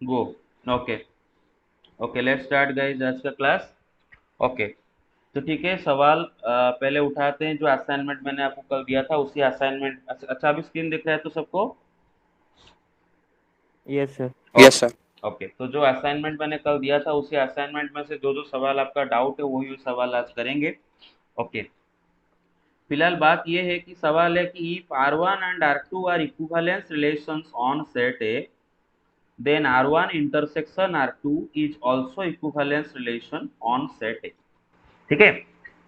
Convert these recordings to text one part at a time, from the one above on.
Go. Okay. Okay, let's start guys आज का class. Okay, तो ठीक है, सवाल पहले उठाते हैं। जो असाइनमेंट मैंने आपको कल दिया था उसी असाइनमेंट, अच्छा अभी स्क्रीन दिख रहा है तो सबको? Yes sir. Yes sir. Okay, तो जो असाइनमेंट मैंने कल दिया था उसी असाइनमेंट में से जो जो सवाल आपका डाउट है वही सवाल आज करेंगे। ओके, फिलहाल बात ये है कि सवाल है कि if R1 and R2 are equivalence relations on set A, then R1 intersection R2 is also equivalence relation on set A। ठीक है,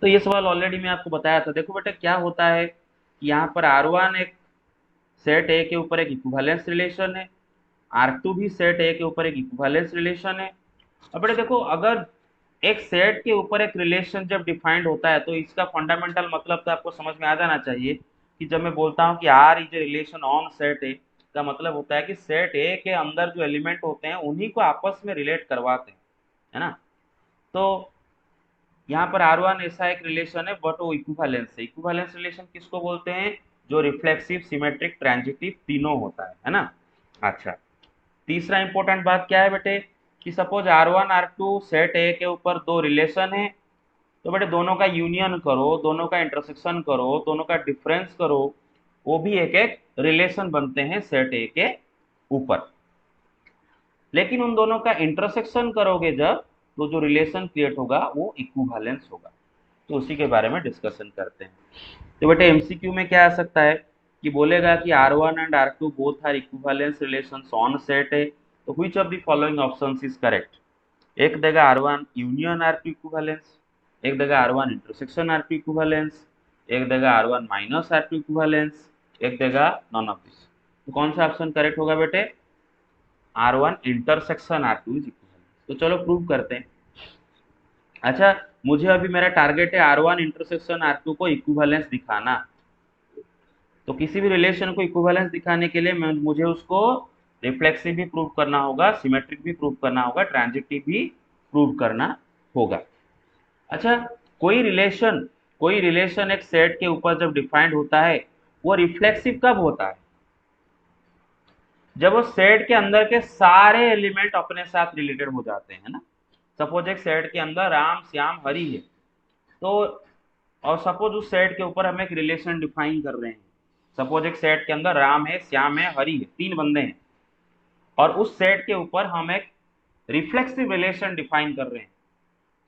तो ये सवाल ऑलरेडी मैं आपको बताया था। देखो बेटा क्या होता है कि यहाँ पर R1 एक सेट ए के ऊपर एक इक्विवेलेंस रिलेशन है, R2 भी सेट ए के ऊपर एक इक्विवेलेंस रिलेशन है। अब बेटा देखो, अगर एक सेट के ऊपर एक रिलेशन जब डिफाइंड होता है तो इसका फंडामेंटल मतलब तो आपको समझ में आ जाना चाहिए कि जब मैं बोलता हूँ कि R is a relation on set A, का मतलब होता है कि सेट ए के अंदर जो एलिमेंट होते हैं उन्हीं को आपस में रिलेट करवाते हैं, है ना। तो यहाँ पर R1 ऐसा एक रिलेशन है, बट वो इक्विवेलेंस है। इक्विवेलेंस रिलेशन किसको बोलते हैं? जो रिफ्लेक्सिव, सिमेट्रिक, ट्रांजिटिव तीनों होता है ना। अच्छा, तीसरा इंपॉर्टेंट बात क्या है बेटे कि suppose R1 R2 set A के ऊपर दो रिलेशन है, तो बेटे दोनों का यूनियन करो, दोनों का इंटरसेक्शन करो, दोनों का डिफरेंस करो, वो भी एक एक रिलेशन बनते हैं सेट ए के ऊपर। लेकिन उन दोनों का इंटरसेक्शन करोगे जब, तो जो रिलेशन क्रिएट होगा वो इक्विवेलेंस होगा। तो उसी के बारे में डिस्कशन करते हैं। तो बेटे एमसीक्यू में क्या आ सकता है कि बोलेगा कि R1 and R2 both are equivalence relations on set है, तो which of the following options is correct? एक देगा R1 यूनियन R2 इक्विवेलेंस, एक देगा R1 इंटरसेक्शन R2 इक्विवेलेंस, एक देगा R1 माइनस R2 इक्विवेलेंस, एक देगा नॉन ऑफ दिस। तो कौन सा ऑप्शन करेक्ट होगा बेटे? R1 intersection R2 is equivalence. तो चलो प्रूव करते हैं। अच्छा, मुझे अभी मेरा टारगेट है R1 इंटरसेक्शन R2 को इक्विवेलेंस दिखाना। तो किसी भी रिलेशन को इक्विवेलेंस दिखाने के लिए मुझे उसको रिफ्लेक्सिव भी प्रूव करना होगा, सिमेट्रिक भी प्रूव करना होगा, ट्रांजिटिव भी प्रूव करना होगा। अच्छा, कोई रिलेशन कोई रिलेशन एक सेट के ऊपर जब डिफाइंड होता है वो रिफ्लेक्सिव कब होता है? जब वो सेट के अंदर के सारे एलिमेंट अपने साथ रिलेटेड हो जाते हैं ना। सपोज एक सेट के अंदर राम श्याम हरि है, तो और सपोज उस सेट के ऊपर हम एक रिलेशन डिफाइन कर रहे हैं। सपोज एक सेट के अंदर राम है, श्याम है, हरि है, तीन बंदे हैं, और उस सेट के ऊपर हम एक रिफ्लेक्सिव रिलेशन डिफाइन कर रहे हैं।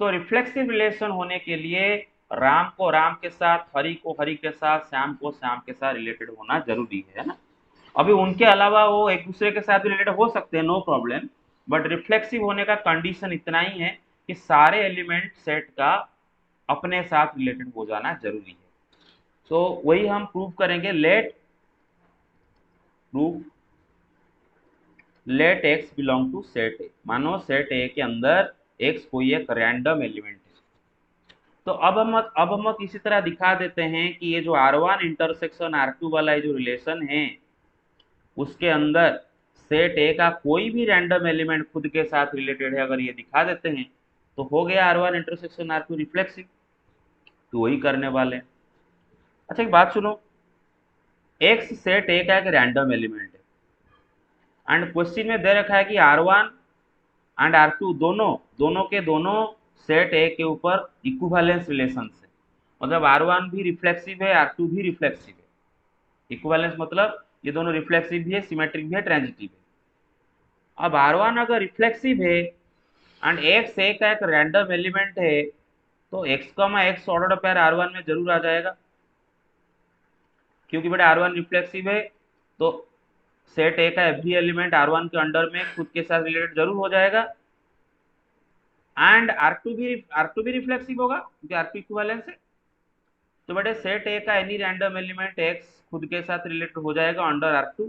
तो रिफ्लेक्सिव रिलेशन होने के लिए राम को राम के साथ, हरि को हरि के साथ, श्याम को श्याम के साथ रिलेटेड होना जरूरी है ना। अभी उनके अलावा वो एक दूसरे के साथ रिलेटेड हो सकते हैं, नो प्रॉब्लम, बट रिफ्लेक्सिव होने का कंडीशन इतना ही है कि सारे एलिमेंट सेट का अपने साथ रिलेटेड हो जाना जरूरी है। तो वही हम प्रूव करेंगे। Prove let x belong to set A. मानो सेट ए के अंदर एक्स कोई एक रैंडम एलिमेंट है। तो अब हम इसी तरह दिखा देते हैं कि ये जो R1 इंटरसेक्शन R2 वाला ये जो रिलेशन है उसके अंदर सेट ए का कोई भी रैंडम एलिमेंट खुद के साथ रिलेटेड है, अगर ये दिखा देते हैं तो हो गया R1 इंटरसेक्शन R2 रिफ्लेक्सिव। तो वही करने वाले हैं। अच्छा एक बात सुनो, एक्स सेट ए का एक रैंडम एलिमेंट है एंड क्वेश्चन में दे रखा है कि R1 एंड R2 दोनों दोनों के दोनों सेट ए के ऊपर इक्विवेलेंस रिलेशन है। मतलब R1 भी रिफ्लेक्सिव है, R2 भी रिफ्लेक्सिव है। इक्विवेलेंस मतलब ये दोनों रिफ्लेक्सिव भी है, सिमेट्रिक भी है, ट्रांजिटिव है। अब R1 अगर रिफ्लेक्सिव है एंड एक्स ए का एक रैंडम एलिमेंट है, तो एक्स का एक्स ऑर्डर पेयर R1 में जरूर आ जाएगा, क्योंकि बेटा R1 रिफ्लेक्सिव है। तो सेट ए का एवरी एलिमेंट R1 के अंडर में खुद के साथ रिलेटेड जरूर हो जाएगा। एंड R2 भी रिफ्लेक्सिव होगा क्योंकि R2 इक्विवेलेंस है। तो बेटे सेट ए का एनी रैंडम एलिमेंट एक्स खुद के साथ रिलेटेड हो जाएगा अंडर R2।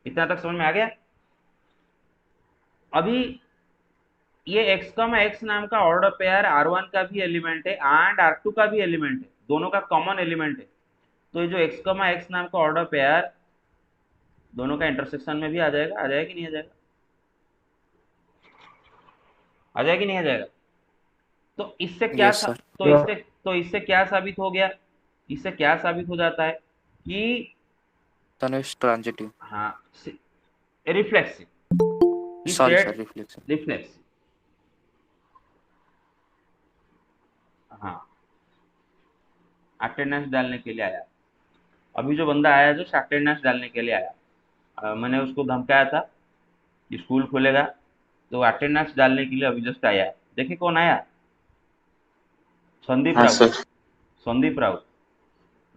इतना तक समझ में आ गया? अभी ये x नाम का ऑर्डर पेयर R1 का भी एलिमेंट है एंड R2 का भी एलिमेंट है, दोनों का कॉमन एलिमेंट है। तो ये जो x नाम का ऑर्डर पेयर दोनों का इंटरसेक्शन में भी आ जाएगा। आ जाएगा कि नहीं आ जाएगा? आ जाएगा कि नहीं आ जाएगा? तो इससे क्या यस सा, सर। तो इससे क्या साबित हो गया? इससे क्या साबित हो जाता है कि तनिष्क ट्रांजिटिव। हाँ, रिफ्लेक्सिव, ही sorry said sir, reflection. Reflexive. हाँ, अटेंडेंस डालने के लिए आया। अभी जो बंदा आया जो अटेंडेंस डालने के लिए आया, मैंने उसको धमकाया था कि स्कूल खुलेगा, तो अटेंडेंस डालने के लिए अभी जस्ट आया। देखिए कौन आया, संदीप हाँ राउत। सर। संदीप राउत,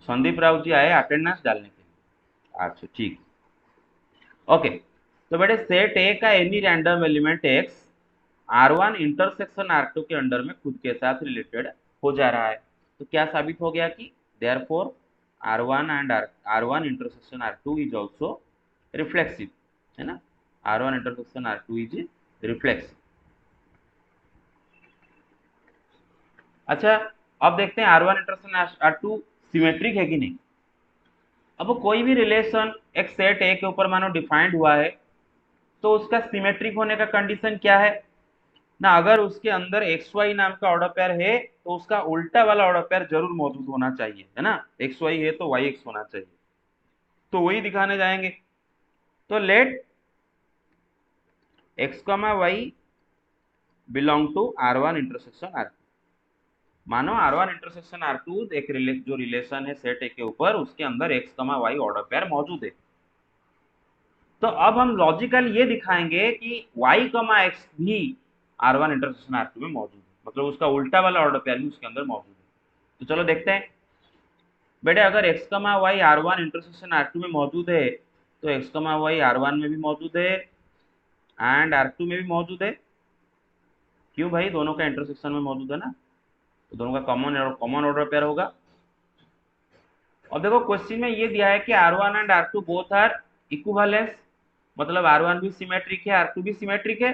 संदीप राउत जी आए अटेंडेंस डालने के लिए। अच्छा ठीक, ओके। तो बेटे सेट ए का any random element x R1 intersection R2 के अंडर में खुद के साथ रिलेटेड हो जा रहा है। तो क्या साबित हो गया कि therefore R1 and R1 intersection R2 is also reflexive, है ना। R1 intersection R2 is reflexive. अच्छा, अब देखते हैं R1 इंटरसेक्शन R2 सिमेट्रिक है कि नहीं। अब कोई भी रिलेशन एक सेट ए के ऊपर मानो डिफाइंड हुआ है, तो उसका सिमेट्रिक होने का कंडीशन क्या है ना, अगर उसके अंदर एक्स वाई नाम का ऑर्डर पेयर है तो उसका उल्टा वाला ऑर्डर पेयर जरूर मौजूद होना चाहिए, है ना। एक्स वाई है तो वाई एक्स होना चाहिए, तो वही दिखाने जाएंगे। तो let x comma y belong to R1 intersection R2। मानो R1 इंटरसेक्शन R2 एक जो रिलेशन है सेट ए के ऊपर, उसके अंदर x comma Y order pair मौजूद है। तो अब हम लॉजिकल ये दिखाएंगे कि y कमा एक्स भी R1 इंटरसेक्शन R2 में मौजूद है, मतलब उसका उल्टा वाला ऑर्डर पेयर भी उसके अंदर मौजूद है। तो चलो देखते हैं। बेटे अगर x कमा वाई R1 इंटरसेक्शन R2 में मौजूद है, तो x कमा वाई R1 में भी मौजूद है एंड R2 में भी मौजूद है। क्यों भाई, दोनों का इंटरसेक्शन में मौजूद है ना, तो दोनों का कॉमन ऑर्डर पेयर होगा। और देखो क्वेश्चन में ये दिया है कि R1 and R2 both are equivalence, मतलब R1 भी सिमेट्रिक है R2 भी सिमेट्रिक है।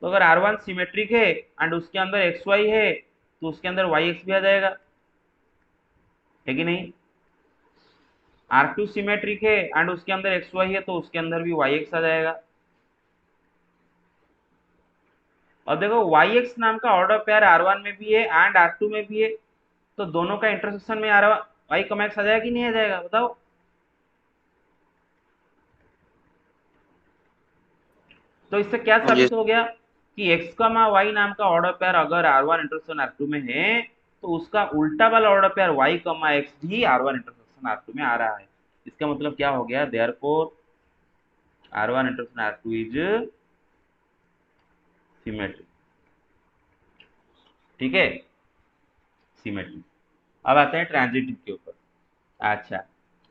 तो अगर R1 सिमेट्रिक है एंड उसके अंदर एक्स वाई है, तो उसके अंदर वाई एक्स भी आ जाएगा, है कि नहीं। R2 सिमेट्रिक है एंड उसके अंदर एक्स वाई है, तो उसके अंदर भी वाई एक्स आ जाएगा। और देखो वाई एक्स नाम का ऑर्डर पेयर R1 में भी है एंड R2 में भी है, तो दोनों का इंटरसेक्शन में आर वाई कमा एक्स आ जाएगा कि नहीं आ जाएगा, बताओ। तो इससे क्या ये साबित हो गया कि एक्स कमा वाई नाम का ऑर्डर पेयर अगर R1 इंटरसेक्शन R2 में है, तो उसका उल्टा वाला order pair y comma x भी R1 इंटरसेक्शन R2 में आ रहा है। इसका मतलब क्या हो गया, therefore R1 intersection R2 is symmetric. ठीक है, सिमेट्रिक। अब आते हैं ट्रांजिटिव के ऊपर। अच्छा,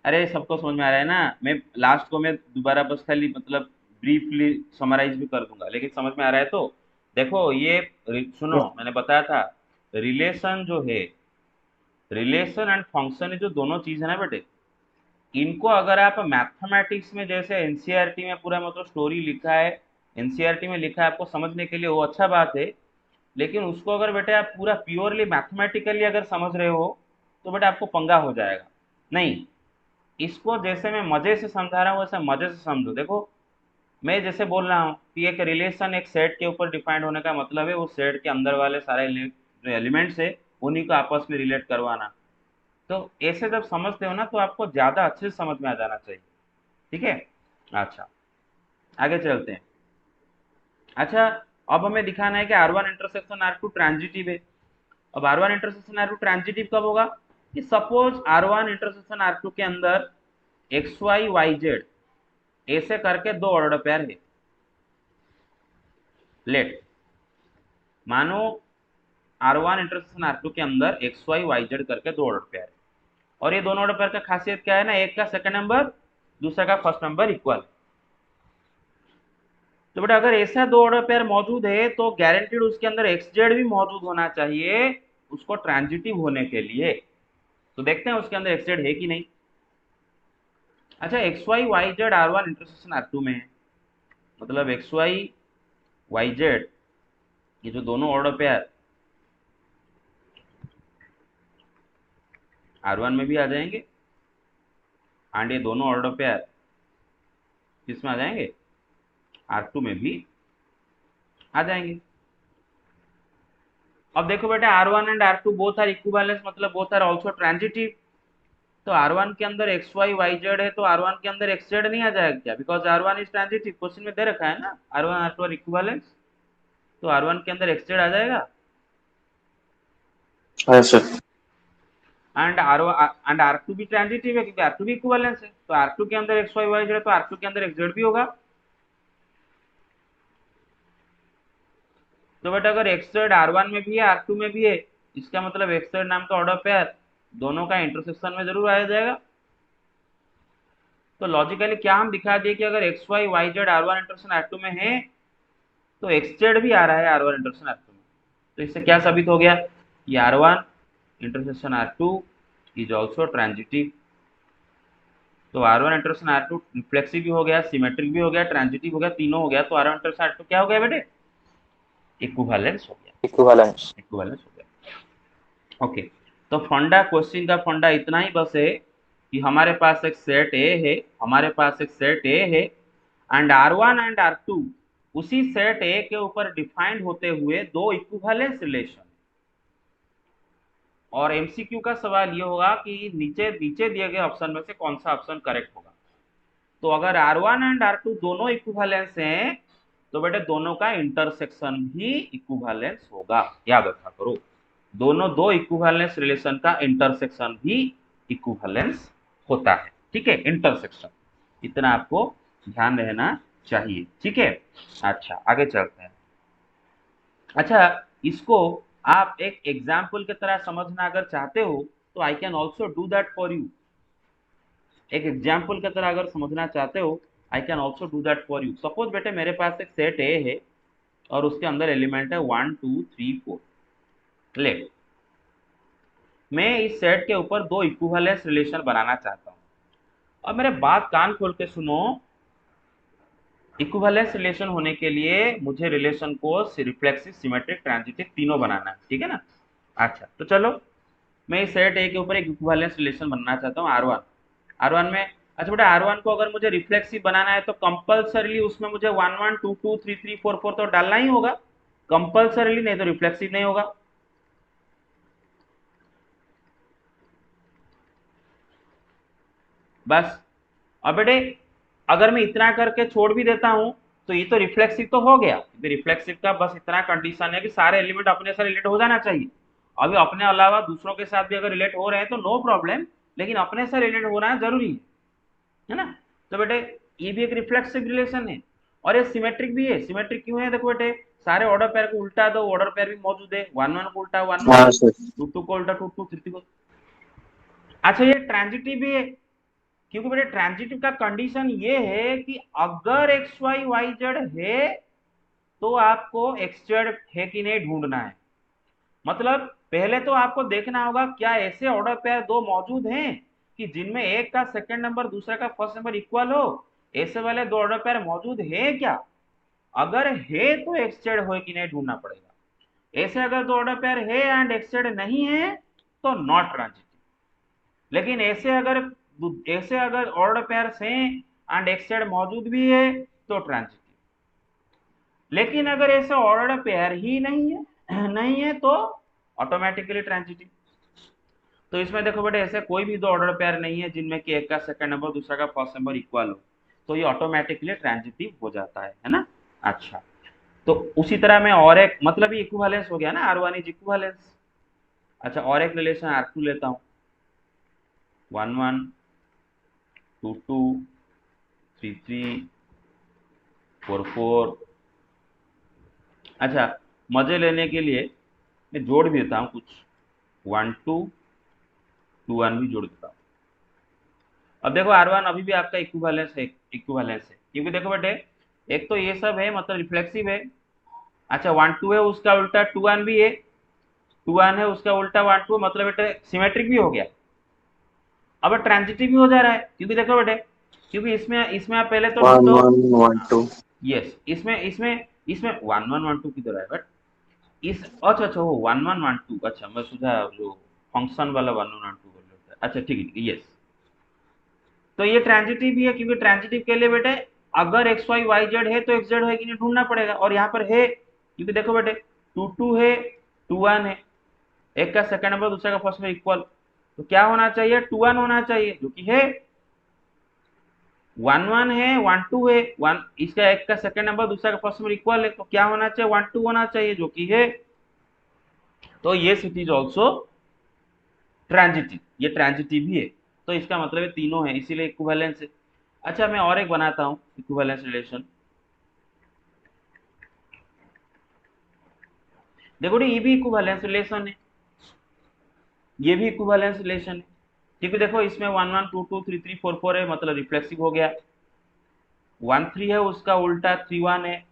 अरे सबको समझ में आ रहा है ना। मैं लास्ट को मैं दोबारा बस खाली मतलब ब्रीफली समराइज भी कर दूंगा, लेकिन समझ में आ रहा है तो देखो ये सुनो, मैंने बताया था रिलेशन जो है, रिलेशन एंड फंक्शन है जो दोनों चीज है ना बेटे, इनको अगर आप मैथमेटिक्स में जैसे एनसीईआरटी में पूरा मतलब स्टोरी लिखा है, एनसीईआरटी में लिखा है आपको समझने के लिए, वो अच्छा बात है। लेकिन उसको अगर बेटे आप पूरा प्योरली मैथमेटिकली अगर समझ रहे हो, तो बेटा आपको पंगा हो जाएगा। नहीं, इसको जैसे मैं मजे से समझा रहा हूँ वैसे मजे से समझो। देखो मैं जैसे बोल रहा हूँ कि एक रिलेशन एक सेट के ऊपर डिफाइंड होने का मतलब है वो सेट के अंदर वाले सारे जो एलिमेंट्स है उन्हीं को आपस में रिलेट करवाना। तो ऐसे जब समझते हो ना तो आपको ज्यादा अच्छे से समझ में आ जाना चाहिए। ठीक है, अच्छा आगे चलते हैं। अच्छा, अब हमें दिखाना है कि R1 इंटरसेक्शन R2 ट्रांजिटिव है। अब R1 इंटरसेक्शन R2 ट्रांजिटिव कब होगा, कि सपोज R1 इंटरसेक्शन R2 के अंदर एक्स वाई वाई जेड ऐसे करके दो ऑर्डर पेयर है। लेट मानो R1 इंटरसेक्शन R2 के अंदर एक्स वाई वाई जेड करके दो ऑर्डर पेयर है, और ये दोनों ऑर्डर पेयर का खासियत क्या है ना, एक का सेकंड नंबर दूसरा का फर्स्ट नंबर इक्वल। तो बेटा अगर ऐसा दो ऑर्डर पेयर मौजूद है तो गारंटीड उसके अंदर एक्स जेड भी मौजूद होना चाहिए उसको ट्रांजिटिव होने के लिए। तो देखते हैं उसके अंदर एक्स जेड है कि नहीं। अच्छा, x y y z R1 intersection R2 में है, मतलब एक्स वाई वाई जेड ये जो दोनों ऑर्डर पेयर R1 में भी आ जाएंगे एंड ये दोनों ऑर्डर पेयर किस में आ जाएंगे, R2 में भी आ जाएंगे। अब देखो बेटा R1 and R2 both are equivalence, मतलब बोथ आर आल्सो ट्रांजिटिव। तो R1 के अंदर एक्स वाई वाई जेड है, तो R1 के अंदर एक्स जेड नहीं आ जाएगा क्या? Because R1 is transitive, question में दे रखा है ना R1 R2 आर इक्विवेलेंस, तो R1 के अंदर एक्स जेड आ जाएगा। हाँ सर। एंड R2 भी ट्रांजिटिव है क्योंकि R2 भी इक्विवेलेंस है, तो R2 के अंदर एक्स वाई वाई जेड है, तो R2 के अंदर एक्स जेड भी होगा। तो बेटा अगर एक्स जेड R1 में भी है R2 में भी है, इसका मतलब एक्स जेड नाम का ऑर्डर पेयर दोनों का इंटरसेक्शन में जरूर आया जाएगा। तो लॉजिकली क्या हम दिखा दिए कि अगर x y y z R1 intersection R2 में है, तो एक्स जेड भी आ रहा है R1 इंटरसेक्शन R2 में। तो इससे क्या साबित हो गया कि R1 intersection R2 is also transitive. तो R1 इंटरसेक्शन R2 रिफ्लेक्सिव भी हो गया, सिमेट्रिक भी हो गया, ट्रांजिटिव हो गया, तीनों हो गया, तो R1 इंटरसेक्शन R2 क्या हो गया बेटे? इक्विवेलेंस हो गया। इक्विवेलेंस। इक्विवेलेंस हो गया। ओके, तो फंडा, क्वेश्चन का फंडा इतना ही बस है कि हमारे पास एक सेट ए है, हमारे पास एक सेट ए है, एंड R1 एंड R2 उसी सेट ए के ऊपर डिफाइंड होते हुए दो इक्विवेलेंस रिलेशन। और एमसीक्यू का सवाल ये होगा कि नीचे नीचे दिए गए ऑप्शन में से कौन सा ऑप्शन करेक्ट होगा। तो अगर R1 एंड R2 दोनों इक्विवेलेंस हैं, तो बेटे दोनों का इंटरसेक्शन भी इक्विवेलेंस होगा, याद रखा करो। दोनों दो इक्विवेलेंस रिलेशन का इंटरसेक्शन भी इक्विवेलेंस होता है, ठीक है, इंटरसेक्शन, इतना आपको ध्यान रहना चाहिए, ठीक है। अच्छा आगे चलते हैं। अच्छा, इसको आप एक एग्जाम्पल की तरह समझना अगर चाहते हो तो I can also do that for you. एक एग्जाम्पल की तरह अगर समझना चाहते हो, I can also do that for you. Suppose बेटे मेरे पास एक सेट ए है और उसके अंदर एलिमेंट है 1 2 3 4। ले, मैं इस सेट के ऊपर दो इक्विवेलेंस रिलेशन बनाना चाहता हूँ। और मेरे बात कान खोल के सुनो, इक्विवेलेंस रिलेशन होने के लिए मुझे रिलेशन को रिफ्लेक्सिव, सिमेट्रिक, ट्रांजिटिव तीनों बनाना है, ठीक है ना। अच्छा तो चलो, मैं इस सेट ए के ऊपर एक इक्विवेलेंस रिलेशन बनाना चाहता हूँ R1। R1 में, अच्छा बेटा R1 को अगर मुझे रिफ्लेक्सिव बनाना है तो कंपल्सरीली उसमें मुझे 1 1 2 2 3 3 4 4 तो डालना ही होगा कंपल्सरीली, नहीं तो रिफ्लेक्सिव नहीं होगा। बस। अब बेटे अगर मैं इतना करके छोड़ भी देता हूं तो ये तो रिफ्लेक्सिव तो हो गया। रिफ्लेक्सिव का बस इतना कंडीशन है कि सारे एलिमेंट अपने से रिलेट हो जाना चाहिए। अभी अपने अलावा दूसरों के साथ भी अगर रिलेट हो रहे हैं तो नो प्रॉब्लम, लेकिन अपने से रिलेट होना जरूरी है ना। तो बेटे ये भी एक रिफ्लेक्सिव रिलेशन है और ये सिमेट्रिक भी है। सिमेट्रिक क्यों है? देखो बेटे, सारे ऑर्डर पेयर को उल्टा दो, ऑर्डर पेयर भी मौजूद है, 1 1 को उल्टा 1 1 हाँ है, सर। 2 2 को उल्टा 2 2 3 3 को। अच्छा ये ट्रांजिटिव भी है, क्योंकि बेटे ट्रांजिटिव का कंडीशन ये है कि अगर एक्स वाई वाई जेड है तो आपको एक्स जेड है कि नहीं ढूंढना है। मतलब पहले तो आपको देखना होगा क्या ऐसे ऑर्डर पेयर दो मौजूद हैं कि जिनमें एक का सेकंड नंबर दूसरे का फर्स्ट नंबर इक्वल हो। ऐसे वाले दो ऑर्डर पेयर मौजूद है क्या? अगर है तो एक्स जेड हो कि नहीं ढूंढना पड़ेगा। ऐसे अगर दो ऑर्डर पेयर है एंड एक्स जेड नहीं है तो नॉट ट्रांजिटिव। लेकिन ऐसे अगर ऑर्डर पेयर्स हैं एंड एक्स जेड मौजूद भी है तो ट्रांजिटिव। लेकिन अगर ऐसे ऑर्डर पेयर ही नहीं है नहीं है तो ऑटोमेटिकली ट्रांजिटिव। तो इसमें देखो बेटे ऐसे कोई भी दो ऑर्डर पेयर नहीं है जिनमें कि एक का सेकंड नंबर दूसरा का फर्स्ट नंबर इक्वल हो, तो ये ऑटोमेटिकली ट्रांजिटिव हो जाता है ना। अच्छा, तो उसी तरह मैं और एक, मतलब ये इक्विवेलेंस हो गया ना, R1 इज इक्विवेलेंस। अच्छा और एक रिलेशन R2 लेता हूँ, 1 1 2 2 3 3 4 4। अच्छा मजे लेने के लिए मैं जोड़ भी देता हूँ कुछ, 1 2 2 1 भी जोड़ देता हूँ। अब देखो R1 अभी भी आपका इक्विवेलेंस है, इक्विवेलेंस है क्योंकि देखो बेटे एक तो ये सब है मतलब रिफ्लेक्सिव है। अच्छा 1 2 है उसका उल्टा 2 1 भी है, 2 1 है उसका उल्टा 1 2, मतलब बेटे सिमेट्रिक भी हो गया। अब ट्रांजिटिव भी हो जा रहा है क्योंकि देखो बेटे, क्योंकि इसमें इसमें आप पहले तो वन ढूंढो। One one two. यस, इसमें इसमें इसमें 1 1 1 2 किधर है बट इस, अच्छा अच्छा वो 1 1 1 2, अच्छा मैं सोचा जो फंक्शन वाला 1 1 1 2 बोल रहा था। अच्छा ठीक है, यस। तो ये ट्रांजिटिव भी है क्योंकि ट्रांजिटिव के लिए बेटे अगर एक्स वाई वाई जेड है तो एक्स जेड है कि नहीं ढूंढना पड़ेगा, और यहाँ पर है क्योंकि देखो बेटे 2 2 है, 2 1 है, एक का सेकंड नंबर दूसरे का फर्स्ट में इक्वल। तो क्या होना चाहिए, 2 1 होना चाहिए, जो कि है 1 1 है, 1 2 है, 1 इसका एक का सेकंड नंबर दूसरा का फर्स्ट नंबर इक्वल है, तो क्या होना चाहिए, 1 2 होना चाहिए, जो कि है। तो ये इट इज ऑल्सो ट्रांजिटिव, ये ट्रांजिटिव भी है, तो इसका मतलब ये तीनों है, इसीलिए इक्विवेलेंस है। अच्छा मैं और एक बनाता हूँ इक्विवेलेंस रिलेशन। देखो ये भी इक्विवेलेंस रिलेशन है, ये भी इक्विवेलेंस रिलेशन है, क्योंकि देखो इसमें 1 1 2 2 3 3 4 4 है, मतलब रिफ्लेक्सिव हो गया। 1 3 है उसका उल्टा 3 1 है,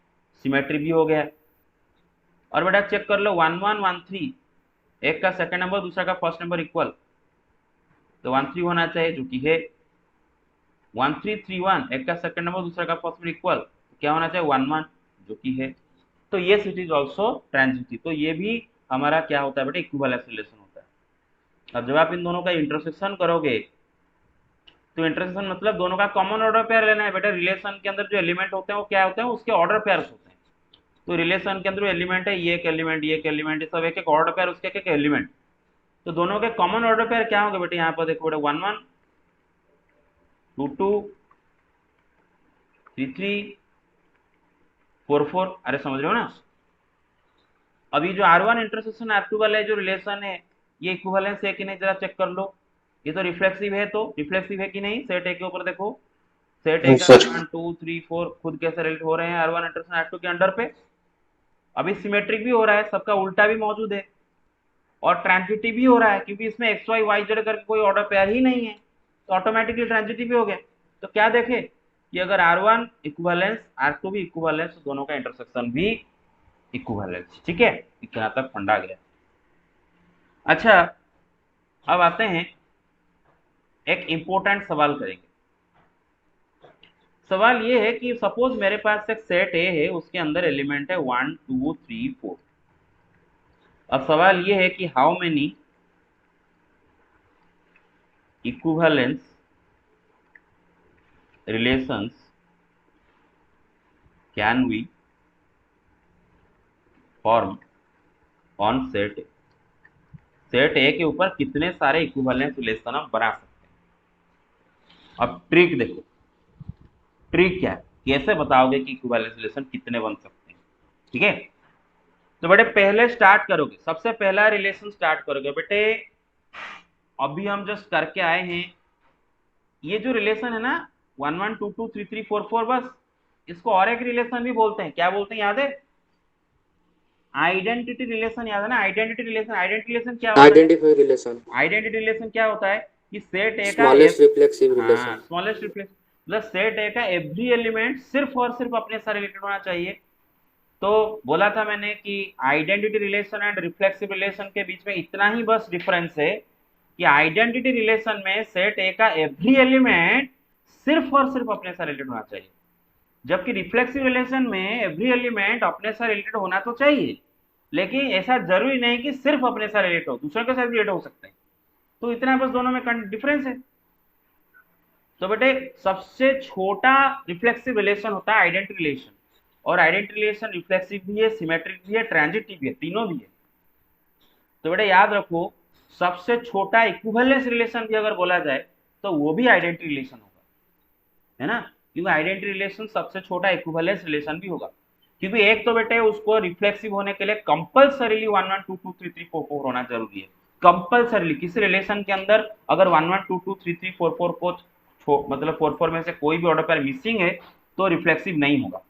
सिमेट्री भी हो गया। और बेटा चेक कर लो 1 1 1 3, एक का सेकंड नंबर दूसरा का फर्स्ट नंबर इक्वल, तो 1 3 होना चाहिए, जो कि है। 1 3 3 1, एक का सेकंड नंबर दूसरा का फर्स्ट नंबर इक्वल, तो क्या होना चाहिए, 1 1, जो कि है। तो ये इट इज ऑल्सो ट्रांजिटिव, तो ये भी हमारा क्या होता है बेटा, इक्विवेलेंस रिलेशन होता है। अब जब आप इन दोनों का इंटरसेक्शन करोगे, तो इंटरसेक्शन मतलब दोनों का कॉमन ऑर्डर पेयर लेना है बेटा। रिलेशन के अंदर जो एलिमेंट होते हैं वो क्या होते हैं, उसके ऑर्डर पेयर्स होते हैं। तो रिलेशन के अंदर एलिमेंट है, ये एक एलिमेंट, ये एक एलिमेंट, सब एक एक ऑर्डर पेयर, उसके एक एलिमेंट। तो दोनों के कॉमन ऑर्डर पेयर क्या होंगे बेटे, यहाँ पर देखो बेटा 1 1 2 2 3 3 4 4, अरे समझ रहे हो ना। अभी जो R1 इंटरसेक्शन R2 वाला है जो रिलेशन है, ये इक्विवेलेंस है कि नहीं जरा चेक कर लो। ये तो रिफ्लेक्सिव है, तो रिफ्लेक्सिव है कि नहीं, सेट ए के ऊपर देखो, सेट ए का सर 1 2 3 4 खुद कैसे रिलेट हो रहे हैं R1 इंटरसेक्शन R2 के अंडर पे। अभी सिमेट्रिक भी हो रहा है, सबका उल्टा भी मौजूद है, और ट्रांजिटिव भी हो रहा है, क्योंकि इसमें एक्स वाई वाई जेड करके कोई ऑर्डर पेयर ही नहीं है, तो ऑटोमेटिकली ट्रांजिटिव भी हो गया। तो क्या देखे कि अगर R1 इक्विवेलेंस R2 भी इक्विवेलेंस, तो दोनों का इंटरसेक्शन भी इक्विवेलेंस। ठीक है, इतना तक फंडा गया। अच्छा अब आते हैं, एक इंपॉर्टेंट सवाल करेंगे। सवाल ये है कि सपोज मेरे पास एक सेट ए है, उसके अंदर एलिमेंट है 1 2 3 4। अब सवाल ये है कि how many equivalence relations can we form on set A. Set A के ऊपर कितने सारे इक्विवेलेंस रिलेशन हम बना सकते हैं। अब ट्रिक देखो, ट्रिक क्या है, कैसे बताओगे कि इक्विवेलेंस रिलेशन कितने बन सकते हैं। ठीक है, तो बेटे पहले स्टार्ट करोगे, सबसे पहला रिलेशन स्टार्ट करोगे बेटे, अभी हम जस्ट करके आए हैं, ये जो रिलेशन है ना 1 1 2 2 3 3 4 4, बस इसको और एक रिलेशन भी बोलते हैं, क्या बोलते हैं याद है, आइडेंटिटी रिलेशन। याद है ना, आइडेंटिटी रिलेशन। आइडेंटिटी रिलेशन क्या होता है, आइडेंटिफाई रिलेशन, आइडेंटिटी रिलेशन क्या होता है कि सेट ए का स्मॉलेस्ट रिफ्लेक्सिव हाँ रिलेशन। स्मॉलेस्ट रिफ्लेक्स, मतलब सेट ए का एवरी एलिमेंट सिर्फ और सिर्फ अपने साथ रिलेटेड होना चाहिए। तो बोला था मैंने कि identity relation and reflexive relation के बीच में इतना ही बस डिफरेंस है कि आइडेंटिटी रिलेशन में सेट ए का एवरी एलिमेंट सिर्फ और सिर्फ अपने साथ रिलेटेड होना चाहिए, जबकि रिफ्लेक्सिव रिलेशन में एवरी एलिमेंट अपने साथ रिलेटेड होना तो चाहिए, लेकिन ऐसा जरूरी नहीं कि सिर्फ अपने साथ रिलेट हो, दूसरों के साथ भी रिलेट हो सकते हैं। तो इतना बस दोनों में डिफरेंस है। तो बेटे सबसे छोटा रिफ्लेक्सिव रिलेशन होता है आइडेंटिटी रिलेशन, और आइडेंटिटी रिलेशन रिफ्लेक्सिव भी है, सिमेट्रिक भी है, ट्रांजिटिव भी है, तीनों भी है। तो बेटा याद रखो, सबसे छोटा इक्विवेलेंस रिलेशन भी अगर बोला जाए तो वो भी आइडेंटिटी रिलेशन होगा, है ना, क्योंकि आइडेंटिटी रिलेशन सबसे छोटा इक्विवेलेंस रिलेशन भी होगा। क्योंकि एक तो बेटे उसको रिफ्लेक्सिव होने के लिए कंपलसरीली 1 1 2 2 3 3 4 4 होना जरूरी है। कंपलसरीली किसी रिलेशन के अंदर अगर 1 1 2 2 3 3 4 4 को मतलब 4 4 में से कोई भी ऑर्डर पेयर मिसिंग है तो रिफ्लेक्सिव नहीं होगा।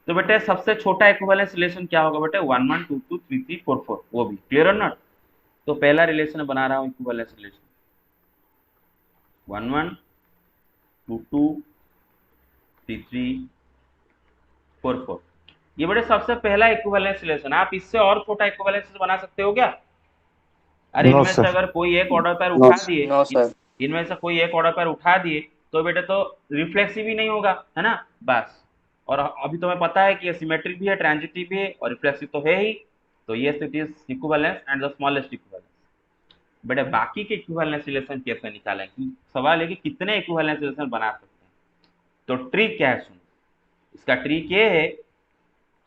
तो बेटे सबसे छोटा इक्विवेलेंस रिलेशन क्या होगा बेटे, 1 1 2 2 3 3 4 4, वो भी क्लियर और नॉट। तो पहला रिलेशन बना रहा हूं इक्विवेलेंस रिलेशन 1 1 2 2 3 3 4 4, ये बड़े सबसे पहला इक्विवेलेंस रिलेशन। आप इससे और छोटा इक्विवेलेंस बना सकते हो क्या, अरे नो इनमें से सर। अगर कोई एक ऑर्डर पेयर नो उठा दिए, नो सर। इनमें से कोई एक ऑर्डर पेयर उठा दिए तो बेटे तो रिफ्लेक्सिव ही नहीं होगा, है ना, बस। और अभी तुम्हें पता है कि ये सिमेट्रिक भी है, ट्रांजिटिव भी है, और रिफ्लेक्सिव तो है ही। तो ये it is equivalence and the smallest equivalence. बेटे बाकी के इक्विवेलेंस रिलेशन कैसे निकालें, सवाल है कि कितने इक्विवेलेंस रिलेशन बना सकते हैं। तो ट्रिक क्या है सुनो, इसका ट्रिक ये है,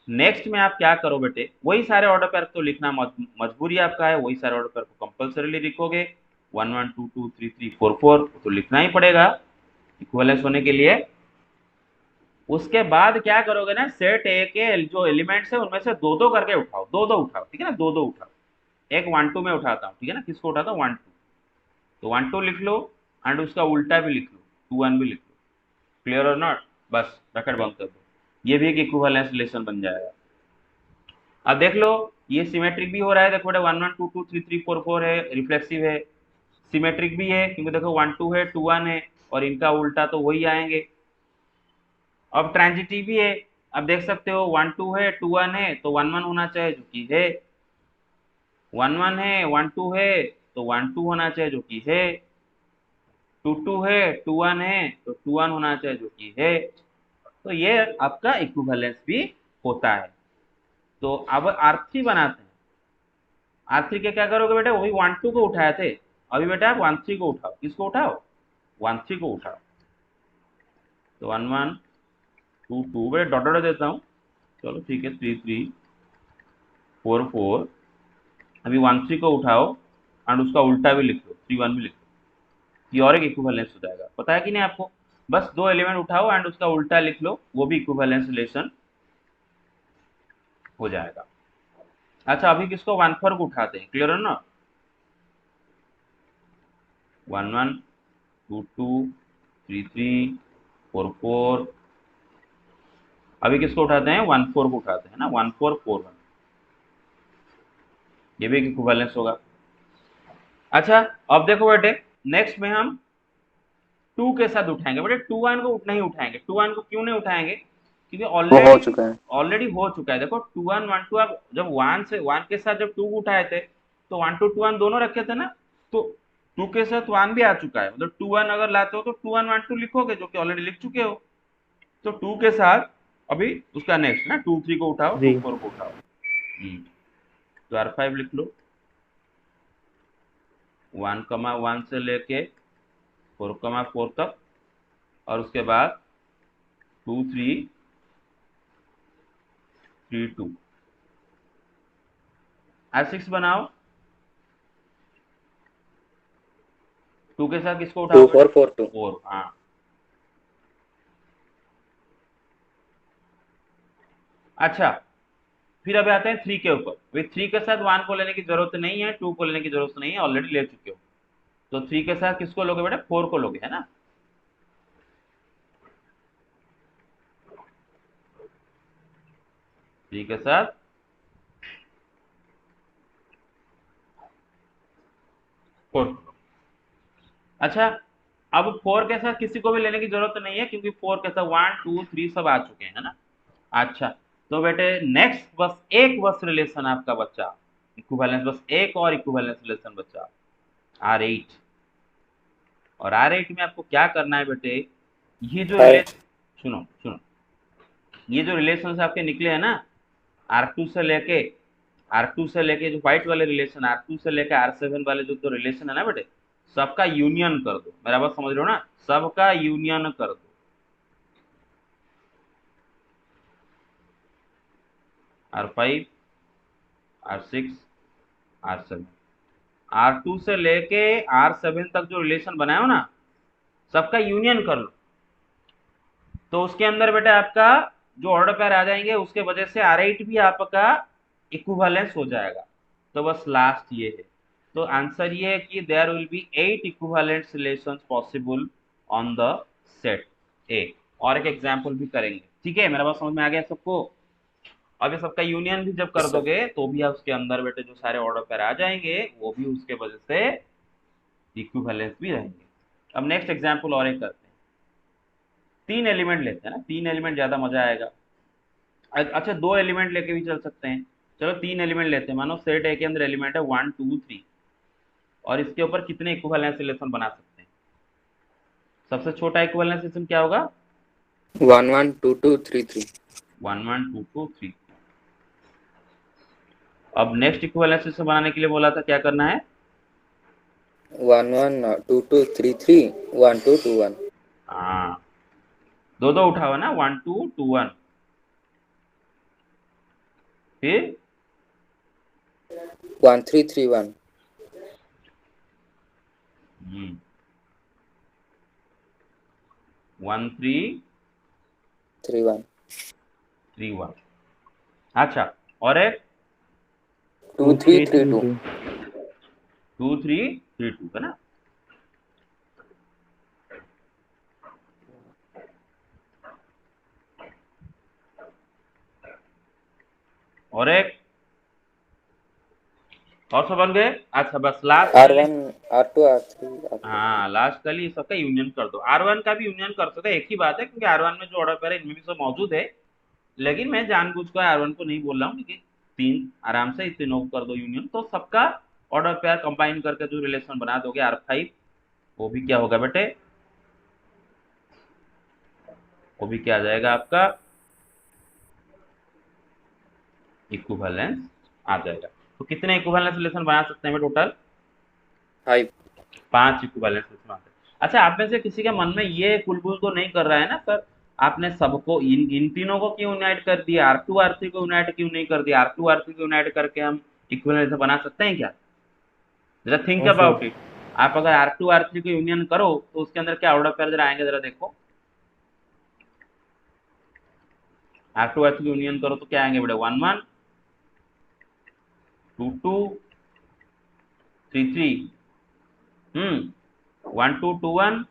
नेक्स्ट में आप क्या करो बेटे, वही सारे ऑर्डर पेयर तो लिखना मजबूरी आपका है, वही सारे ऑर्डर पेयर को कंपलसरीली लिखोगे। 1 1 2 2 3 3 4 4 तो लिखना ही पड़ेगा इक्विवेलेंस होने के लिए। उसके बाद क्या करोगे ना, सेट ए के जो एलिमेंट्स है उनमें से दो दो करके उठाओ, दो दो उठाओ, ठीक है ना, दो दो उठाओ। एक 1 2 में उठाता हूँ, ठीक है ना, किसको उठाता हूँ 1 2, तो 1 2 लिख लो एंड उसका उल्टा भी लिख लो, 2 1 भी लिख लो। क्लियर और नॉट, बस ब्रैकेट बंद कर दो, ये भी एक इक्विवेलेंस रिलेशन बन जाएगा। अब देख लो ये सिमेट्रिक भी हो रहा है, देखो बेटा 1 1 2 2 3 3 4 4 है, रिफ्लेक्सिव है, सिमेट्रिक भी है क्योंकि देखो 1 2 है 2 1 है और इनका उल्टा तो वही आएंगे। अब ट्रांजिटिव भी है, अब देख सकते हो 1 2 है 2 1 है तो 1 1 होना चाहिए जो कि है, 1 1 है 1 2 है तो 1 2 होना चाहिए जो कि है, 2 2 है 2 1 है तो 2 1 होना चाहिए जो कि है। तो ये आपका इक्विवेलेंस भी होता है। तो अब R3 बनाते हैं। R3 के क्या करोगे बेटा, वही 1 2 को उठाए थे, अभी बेटा आप 1 3 को उठाओ, किसको उठाओ 1 3 को उठाओ। तो 1 1 2 2 बेटा डॉट डॉट देता हूँ, चलो ठीक है 3 3 4 4, अभी 1 3 को उठाओ एंड उसका उल्टा भी लिख लो, 3 1 भी लिख लो, ये और एक इक्विवेलेंस हो जाएगा। पता है कि नहीं आपको, बस दो एलिमेंट उठाओ एंड उसका उल्टा लिख लो, वो भी इक्विवेलेंस रिलेशन हो जाएगा। अच्छा अभी किसको 1 4 को उठाते हैं, क्लियर है ना, 1 1 2 2 3 3 4 4, अभी किसको उठाते हैं 1 4 को उठाते हैं ना, 1 4 4 1, ये भी एक इक्विवेलेंस होगा। अच्छा अब देखो बेटे नेक्स्ट में हम 2 के साथ उठाएंगे, बेटे 2 1 को नहीं उठाएंगे, 2 1 को क्यों नहीं उठाएंगे, क्योंकि वो हो ऑलरेडी चुका है। ऑलरेडी हो चुका है। देखो 2 1 1 2 आप जब 1 से 1 के साथ जब 2 को उठाए थे तो 1 2 2 1 दोनों रखे थे ना, तो 2 के साथ 1 भी आ चुका है, मतलब 2 1 अगर लाते हो तो 2 1 1 2 लिखोगे जो कि ऑलरेडी लिख चुके हो। तो 2 के साथ अभी उसका नेक्स्ट ना 2 3 को उठाओ, 2 जी। 4 को उठाओ। तो R5 लिख लो, 1 से लेके 4 तक, और उसके बाद 2 3 3 2। R6 बनाओ, 2 के साथ किसको टू उठाओगे बेटा, फोर फोर टू। 4, हाँ। अच्छा फिर अभी आते हैं 3 के ऊपर, अभी 3 के साथ 1 को लेने की जरूरत नहीं है, 2 को लेने की जरूरत नहीं है, ऑलरेडी ले चुके हो। तो 3 के साथ किसको लोगे बेटा, 4 को लोगे, है ना। 3 के साथ 4। अच्छा अब 4 के साथ किसी को भी लेने की जरूरत नहीं है क्योंकि 4 के साथ 1 2 3 सब आ चुके हैं, है ना। अच्छा तो बेटे नेक्स्ट बस रिलेशन आपका बच्चा, इक्विवेलेंस बस एक और इक्विवेलेंस रिलेशन बच्चा, R8। और R8 में आपको क्या करना है बेटे, ये जो है। रिलेशन, सुनो सुनो, ये जो रिलेशन आपके निकले हैं ना, R2 से लेके, R2 से लेके जो व्हाइट वाले रिलेशन, R2 से लेके R7 वाले जो तो रिलेशन है ना बेटे, सबका यूनियन कर दो, मेरा बात समझ रहे हो ना, सबका यूनियन कर दो। R5 R6 R7, R2 से लेके R7 तक जो रिलेशन बनाए हो ना, सबका यूनियन कर लो। तो उसके अंदर बेटा आपका जो ऑर्डर पेयर आ जाएंगे उसके वजह से R8 भी आपका इक्विवेलेंस हो जाएगा। तो बस लास्ट ये है, तो आंसर ये है कि there will be 8 equivalent relations possible on the set A. और एक एग्जांपल भी करेंगे, ठीक है, मेरा बात समझ में आ गया सबको। अब ये सबका यूनियन भी जब कर सर। दोगे तो भी आप उसके अंदर बेटे जो सारे ऑर्डर पेयर आ जाएंगे वो भी उसके वजह से इक्विवेलेंस भी रहेंगे। अब नेक्स्ट एग्जांपल और एक करते हैं, 3 एलिमेंट लेते हैं ना, 3 एलिमेंट ज्यादा मजा आएगा। अच्छा 2 एलिमेंट लेके भी चल सकते हैं, चलो 3 एलिमेंट लेते हैं। मानो सेट ए के अंदर एलिमेंट है 1 2 3, और इसके ऊपर कितने इक्विवेलेंस रिलेशन बना सकते हैं। सबसे छोटा इक्विवेलेंस रिलेशन क्या होगा, 1 1 2 2 3 3। 1 1 2 2 3। अब नेक्स्ट इक्विवेलेंस रिलेशन बनाने के लिए बोला था क्या करना है, 1 1 2 2 3 3 1 2 2 1। हाँ दो दो उठाओ ना, 1 2 2 1, फिर 1 3 3 1। 13 3 1 3 1। अच्छा, और एक 2 3 3 2 2332 है ना। और एक और सब बन गए। अच्छा, बस लास्ट कर ले। R1 R2 R3 R4। हाँ, लास्ट कर ली, ये सबका यूनियन कर दो। R1 का भी यूनियन कर सकते हैं, एक ही बात है, क्योंकि R1 में जो ऑर्डर पेयर है इनमें भी सब मौजूद है। लेकिन मैं जानबूझकर R1 को नहीं बोल रहा हूँ, क्योंकि तीन आराम से तीनों को कर दो यूनियन, तो सबका ऑर्डर पेयर कंबाइन करके जो रिलेशन बना दोगे R5, वो भी क्या होगा बेटे, वो भी क्या आ जाएगा आपका, इक्विवेलेंस आ जाएगा। तो कितने इक्विवेलेंस रिलेशन बना सकते हैं टोटल? 5। 5 इक्विवेलेंस रिलेशन आते हैं। अच्छा, आप में से किसी के मन में ये कुलबुल तो नहीं कर रहा है ना सर, आपने सबको इन तीनों को क्यों यूनाइट कर दिया, R2 R3 को यूनाइट क्यों नहीं कर दिया? R2 R3 को यूनाइट करके हम इक्विवेलेंस बना सकते हैं क्या? जरा थिंक हाँ सर। About it. आप अगर R2 R3 को यूनियन करो तो उसके अंदर क्या ऑर्डर पेयर जरा आएंगे, जरा देखो। R2 R3 को यूनियन करो तो क्या आएंगे बेटा? 1 1 2 2 3 3। 1 2 2 1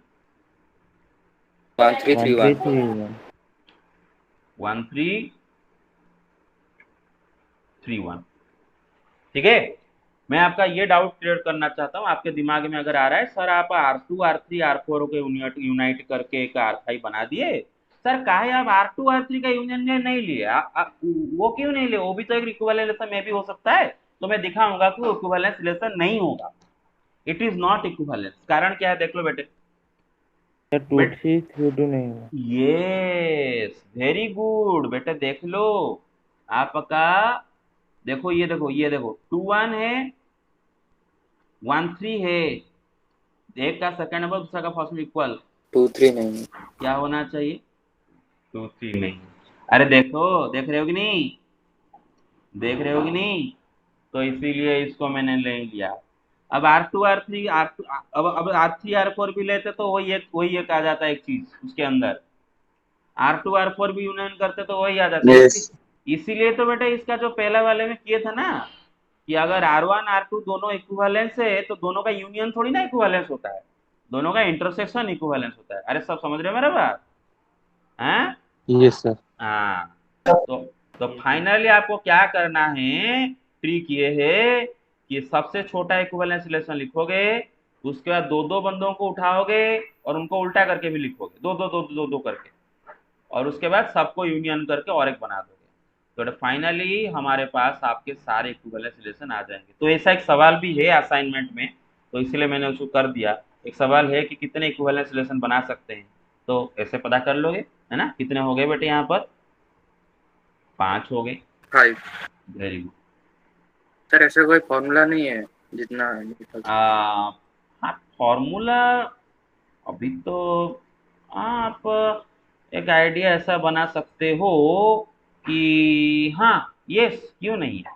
1 3 3 1। 1331। 1 3 3 1। ठीक है, मैं आपका ये डाउट क्लियर करना चाहता हूँ, आपके दिमाग में अगर आ रहा है सर आप R2 R3 R4 को यूनाइट करके एक R5 बना दिए, सर काहे आप R2 R3 का यूनियन नहीं लिए? वो क्यों नहीं लिए? वो भी तो एक इक्विवेलेंस रिलेशन में भी हो सकता है। तो मैं दिखाऊंगा कि वो इक्विवेलेंस रिलेशन नहीं होगा, इट इज नॉट इक्विवेलेंस। कारण क्या है, देख लो बेटे। सर 2332 नहीं हुआ। यस, वेरी गुड बेटे, देख लो आपका। देखो ये देखो, ये देखो 2 1 है, 1 3 है, एक का सेकंड नंबर दूसरा का फर्स्ट में इक्वल, 2 3 नहीं। क्या होना चाहिए? 2 3 नहीं। अरे देखो, देख रहे हो कि नहीं, देख रहे हो कि नहीं? तो इसीलिए इसको मैंने ले लिया। अब R2 R3 R2, अब R3 R4 भी लेते तो वही एक आ जाता है एक चीज उसके अंदर। R2 R4 भी यूनियन करते तो वही आ जाता है। यस। इसीलिए तो बेटा इसका जो पहले वाले में किए थे ना, कि अगर R1 R2 दोनों इक्विवेलेंस है तो दोनों का यूनियन थोड़ी ना इक्विवेलेंस होता है, दोनों का इंटरसेक्शन इक्विवेलेंस होता है। अरे सब समझ रहे हो मेरा बात? हैं? Yes sir. हाँ। तो तो फाइनली आपको क्या करना है, ट्रिक ये है कि सबसे छोटा इक्विवेलेंस रिलेशन लिखोगे, उसके बाद दो दो बंदों को उठाओगे और उनको उल्टा करके भी लिखोगे, दो दो दो दो दो करके, और उसके बाद सबको यूनियन करके और एक बना दोगे, तो फाइनली हमारे पास आपके सारे इक्विवेलेंस रिलेशन आ जाएंगे। तो ऐसा एक सवाल भी है असाइनमेंट में, तो इसलिए मैंने उसको कर दिया। एक सवाल है कि कितने इक्विवेलेंस रिलेशन बना सकते हैं, तो ऐसे पता कर लोगे, है ना? कितने हो गए बेटे यहाँ पर? 5 हो गए। 5। Very good. सर ऐसा कोई फॉर्मूला नहीं है जितना निकल सकता हाँ, फॉर्मूला अभी तो आप एक आइडिया ऐसा बना सकते हो कि हाँ, यस, क्यों नहीं है,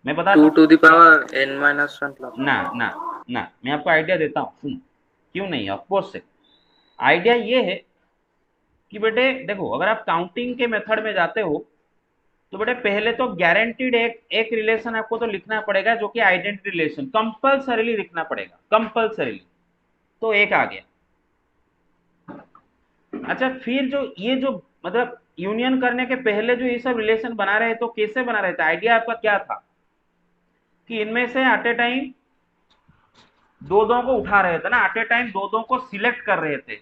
मैं है? बताता 2 हूँ। to the power n minus 1 plus ना ना ना, मैं आपको आइडिया देता हूँ, सुनो। क्यों नहीं है, ऑफकोर्स है। आइडिया ये है कि बेटे देखो, अगर आप काउंटिंग के मेथड में जाते हो तो बेटे पहले तो गारंटीड एक एक रिलेशन आपको तो लिखना पड़ेगा, जो कि आइडेंटिटी रिलेशन कंपल्सरीली लिखना पड़ेगा, कंपल्सरीली। तो एक आ गया। अच्छा, फिर जो ये जो मतलब यूनियन करने के पहले जो ये सब रिलेशन बना रहे, तो कैसे बना रहे थे? आइडिया आपका क्या था कि इनमें से एट ए टाइम दो दो को उठा रहे थे ना, एट ए टाइम दो दो को सिलेक्ट कर रहे थे।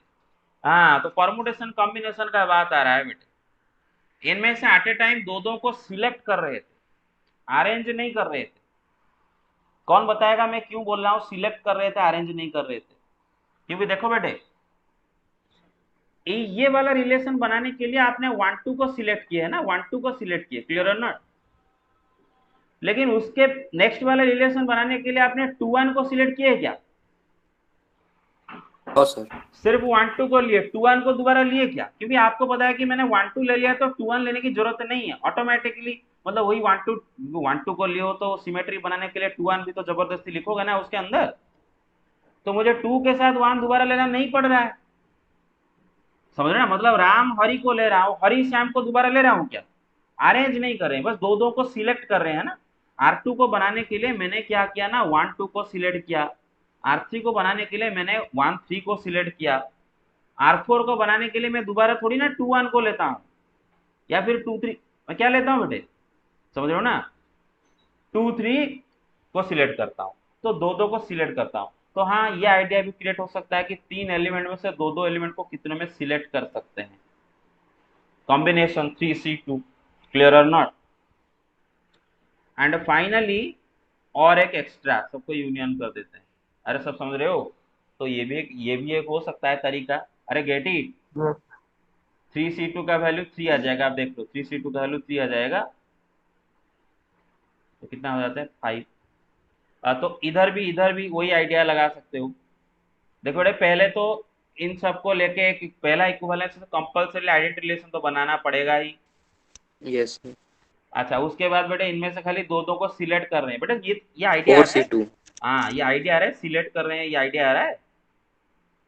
हाँ, तो परमुटेशन कॉम्बिनेशन का बात आ रहा है बेटे। इनमें से एट ए टाइम दो दो को सिलेक्ट कर रहे थे, अरेंज नहीं कर रहे थे। कौन बताएगा मैं क्यों बोल रहा हूँ सिलेक्ट कर रहे थे, अरेंज नहीं कर रहे थे? क्योंकि देखो बेटे, ये वाला रिलेशन बनाने के लिए आपने 1 2 को सिलेक्ट किया है ना, 1 2 को सिलेक्ट किया, क्लियर और नॉट? लेकिन उसके नेक्स्ट वाला रिलेशन बनाने के लिए आपने 2 1 को सिलेक्ट किया है क्या? हाँ सर। सिर्फ 1 2 को लिए, 2 1 को दोबारा लिए क्या? क्योंकि आपको पता है कि मैंने 1 2 ले लिया, तो 2 1 लेने की जरूरत नहीं है ऑटोमेटिकली। मतलब वही 1 2 को लियो तो सिमेट्री बनाने के लिए 2 1 भी तो जबरदस्ती लिखोगे ना उसके अंदर। तो मुझे 2 के साथ 1 दोबारा लेना नहीं पड़ रहा है, समझ रहे ना, मतलब राम हरि को ले रहा हूँ, हरि श्याम को दोबारा ले रहा हूँ क्या, अरेंज नहीं कर रहे हैं, बस दो दो को सिलेक्ट कर रहे हैं ना। R2 को बनाने के लिए मैंने क्या किया ना, 1 2 को सिलेक्ट किया, R3 को बनाने के लिए मैंने 1 3 को सिलेक्ट किया, R4 को बनाने के लिए मैं दोबारा थोड़ी ना 2 1 को लेता हूँ या फिर 2 3, मैं क्या लेता हूँ बेटे, समझ रहे हो ना, 2 3 को सिलेक्ट करता हूँ, तो दो दो को सिलेक्ट करता हूँ। तो हाँ, ये आइडिया भी क्रिएट हो सकता है कि 3 एलिमेंट में से दो दो एलिमेंट को कितने में सिलेक्ट कर सकते हैं, कॉम्बिनेशन 3C2, क्लियर और नॉट। एंड फाइनली और एक एक्स्ट्रा, सबको यूनियन कर देते हैं, अरे सब समझ रहे हो, तो ये भी एक हो सकता है तरीका। अरे गेट इट, 3C2 का वैल्यू 3 आ जाएगा, आप देख लो 3C2 का वैल्यू 3 आ जाएगा, तो कितना हो जाता है 5। तो इधर भी वही आइडिया लगा सकते हो। देखो बेटे, पहले तो इन सबको लेके एक पहला इक्विवेलेंस तो कंपल्सरी आइडेंटिटी रिलेशन तो बनाना पड़ेगा ही। Yes sir. अच्छा, उसके बाद बेटे इनमें से खाली दो दो को सिलेक्ट कर रहे हैं, बेटे ये आइडिया आ रहा है। 4C2। हाँ, ये आइडिया आ रहा है, सिलेक्ट कर रहे हैं, ये आइडिया आ रहा है।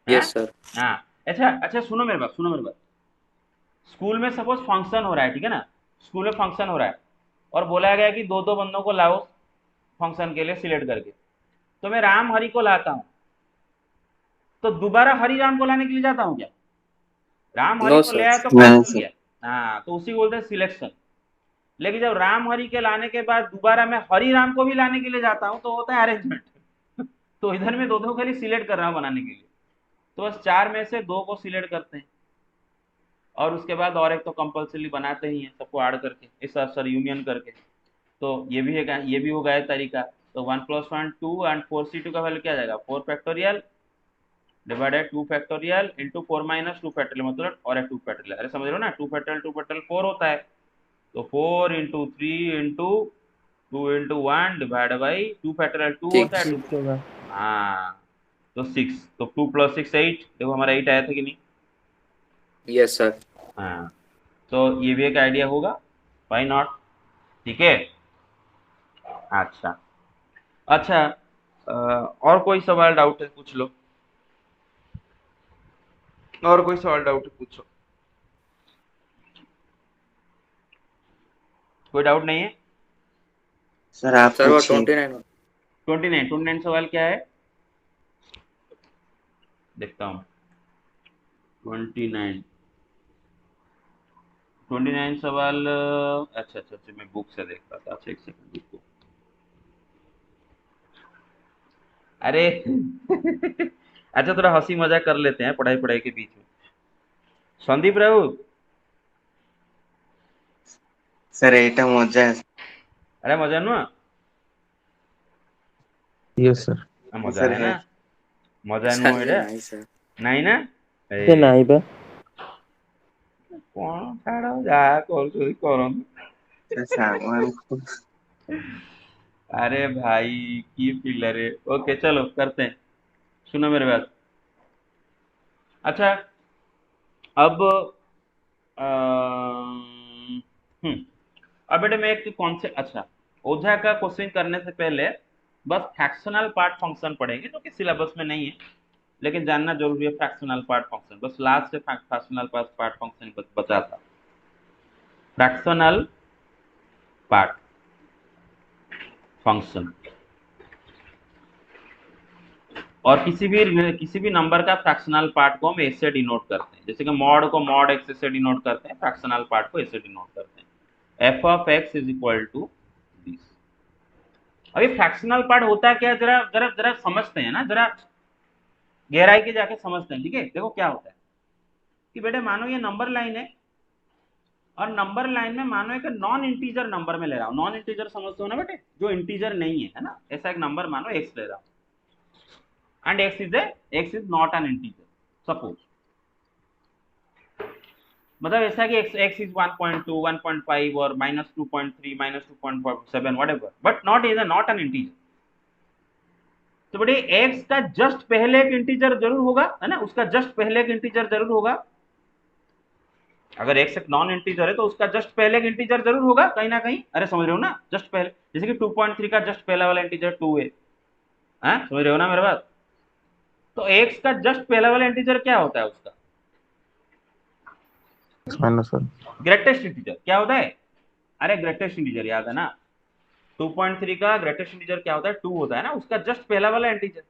हाँ यस सर। हाँ। अच्छा अच्छा, सुनो मेरे बात, सुनो मेरे बात। स्कूल में सपोज फंक्शन हो रहा है, ठीक है ना, स्कूल में फंक्शन हो रहा है और बोला गया कि दो दो बंदों को लाओ फंक्शन के लिए सिलेक्ट करके, तो मैं राम हरि को लाता हूँ, तो दोबारा हरि राम को लाने के लिए जाता हूँ क्या, राम हरि नो को ले सर। आया तो काम नहीं बन सर। गया। हाँ, तो उसी को बोलते हैं सिलेक्शन। लेकिन जब राम हरि के लाने के बाद दोबारा मैं हरि राम को भी लाने के लिए जाता हूँ, तो होता है अरेंजमेंट। तो इधर में दो दो के लिए सिलेक्ट कर रहा हूँ बनाने के लिए, तो बस 4 में से 2 को सिलेक्ट करते हैं, और उसके बाद और एक तो कंपल्सरी बनाते ही हैं सबको ऐड करके, इस सर यूनियन करके। तो ये भी होगा एक तरीका। तो 1 + 1 2 एंड 4C2 का वैल्यू क्या आ जाएगा, 4 factorial divided 2 factorial into 4 - 2 factorial, मतलब और एक 2 फैक्टोरियल, अरे समझ रहे हो ना, 2 फैक्टोरियल 4 होता है, तो 4 × 3 × 2 × 1 डिवाइड बाई 2 फैक्टोरियल 2 होता है 2। 6। 6 होगा। हाँ, तो 6, तो 2 + 6 8, देखो हमारा 8 आया था कि नहीं। Yes sir. हाँ, तो ये भी एक आइडिया होगा, व्हाई नॉट, ठीक है। अच्छा अच्छा, और कोई सवाल डाउट है पूछ लो, और कोई सवाल डाउट है पूछो, कोई डाउट नहीं है। सर आप सर वो पूछिए। 29। 29 सवाल क्या है, देखता हूँ। 29 सवाल, अच्छा अच्छा अच्छा, मैं बुक से देख रहा था, अच्छा एक सेकंड रुको, अरे अच्छा, थोड़ा हंसी मजाक कर लेते हैं पढ़ाई पढ़ाई के बीच में। संदीप राउ, सर एटा मजा है। अरे मजा नुआ, यस सर। मजा सर है है। ना, मजा नुआ सर ये एटा नहीं सर। नहीं ना, ସେ ନାହିଁ ବା। कौन छाड़ जहाँ करନ୍ତୁ। सर सामान। अरे भाई की पिलर है, ओके चलो करते हैं, सुनो मेरे बात। अच्छा, अब अब बेटे मैं एक कॉन्सेप्ट, अच्छा ओझा का क्वेश्चन करने से पहले बस फ्रैक्शनल पार्ट फंक्शन पढ़ेंगे, जो कि सिलेबस में नहीं है, लेकिन जानना जरूरी है फ्रैक्शनल पार्ट फंक्शन, बस लास्ट से फ्रैक्शनल पार्ट फंक्शन बचा था, फ्रैक्शनल पार्ट फंक्शन। और किसी भी नंबर का फ्रैक्शनल पार्ट को हम ऐसे डिनोट करते हैं, जैसे कि मॉड को मॉड एक्स से डिनोट करते हैं, फ्रैक्शनल पार्ट को ऐसे डिनोट करते हैं, f(x) = दिस। अभी फ्रैक्शनल पार्ट होता क्या है, जरा जरा जरा समझते हैं ना, जरा गहराई के जाके समझते हैं, ठीक है। देखो क्या होता है कि बेटे मानो ये नंबर लाइन है, और नंबर लाइन में मानो एक नॉन इंटीजर नंबर में ले रहा हूँ, नॉन इंटीजर समझते हो ना बेटे, जो इंटीजर नहीं है ना, ऐसा एक नंबर मानो x ले रहा हूँ, and x is not an integer, suppose, मतलब ऐसा कि x इज 1.2 1.5 और -2.3 -2.7 whatever, but not an integer. तो बेटे x का जस्ट पहले एक इंटीजर जरूर होगा, है ना, उसका जस्ट पहले एक इंटीजर जरूर होगा, अगर x एक नॉन इंटीजर है तो उसका जस्ट पहले एक इंटीजर जरूर होगा कहीं ना कहीं, अरे समझ रहे हो ना, जस्ट पहले, जैसे कि 2.3 का जस्ट पहला वाला इंटीजर 2 है, समझ रहे हो ना मेरे बात। तो x का जस्ट पहला वाला इंटीजर क्या होता है उसका? माइनस 1। ग्रेटेस्ट इंटीजर क्या होता है? अरे ग्रेटेस्ट इंटीजर याद है ना, 2.3 का ग्रेटेस्ट इंटीजर क्या होता है? 2 होता है ना, उसका जस्ट पहला वाला इंटीजर,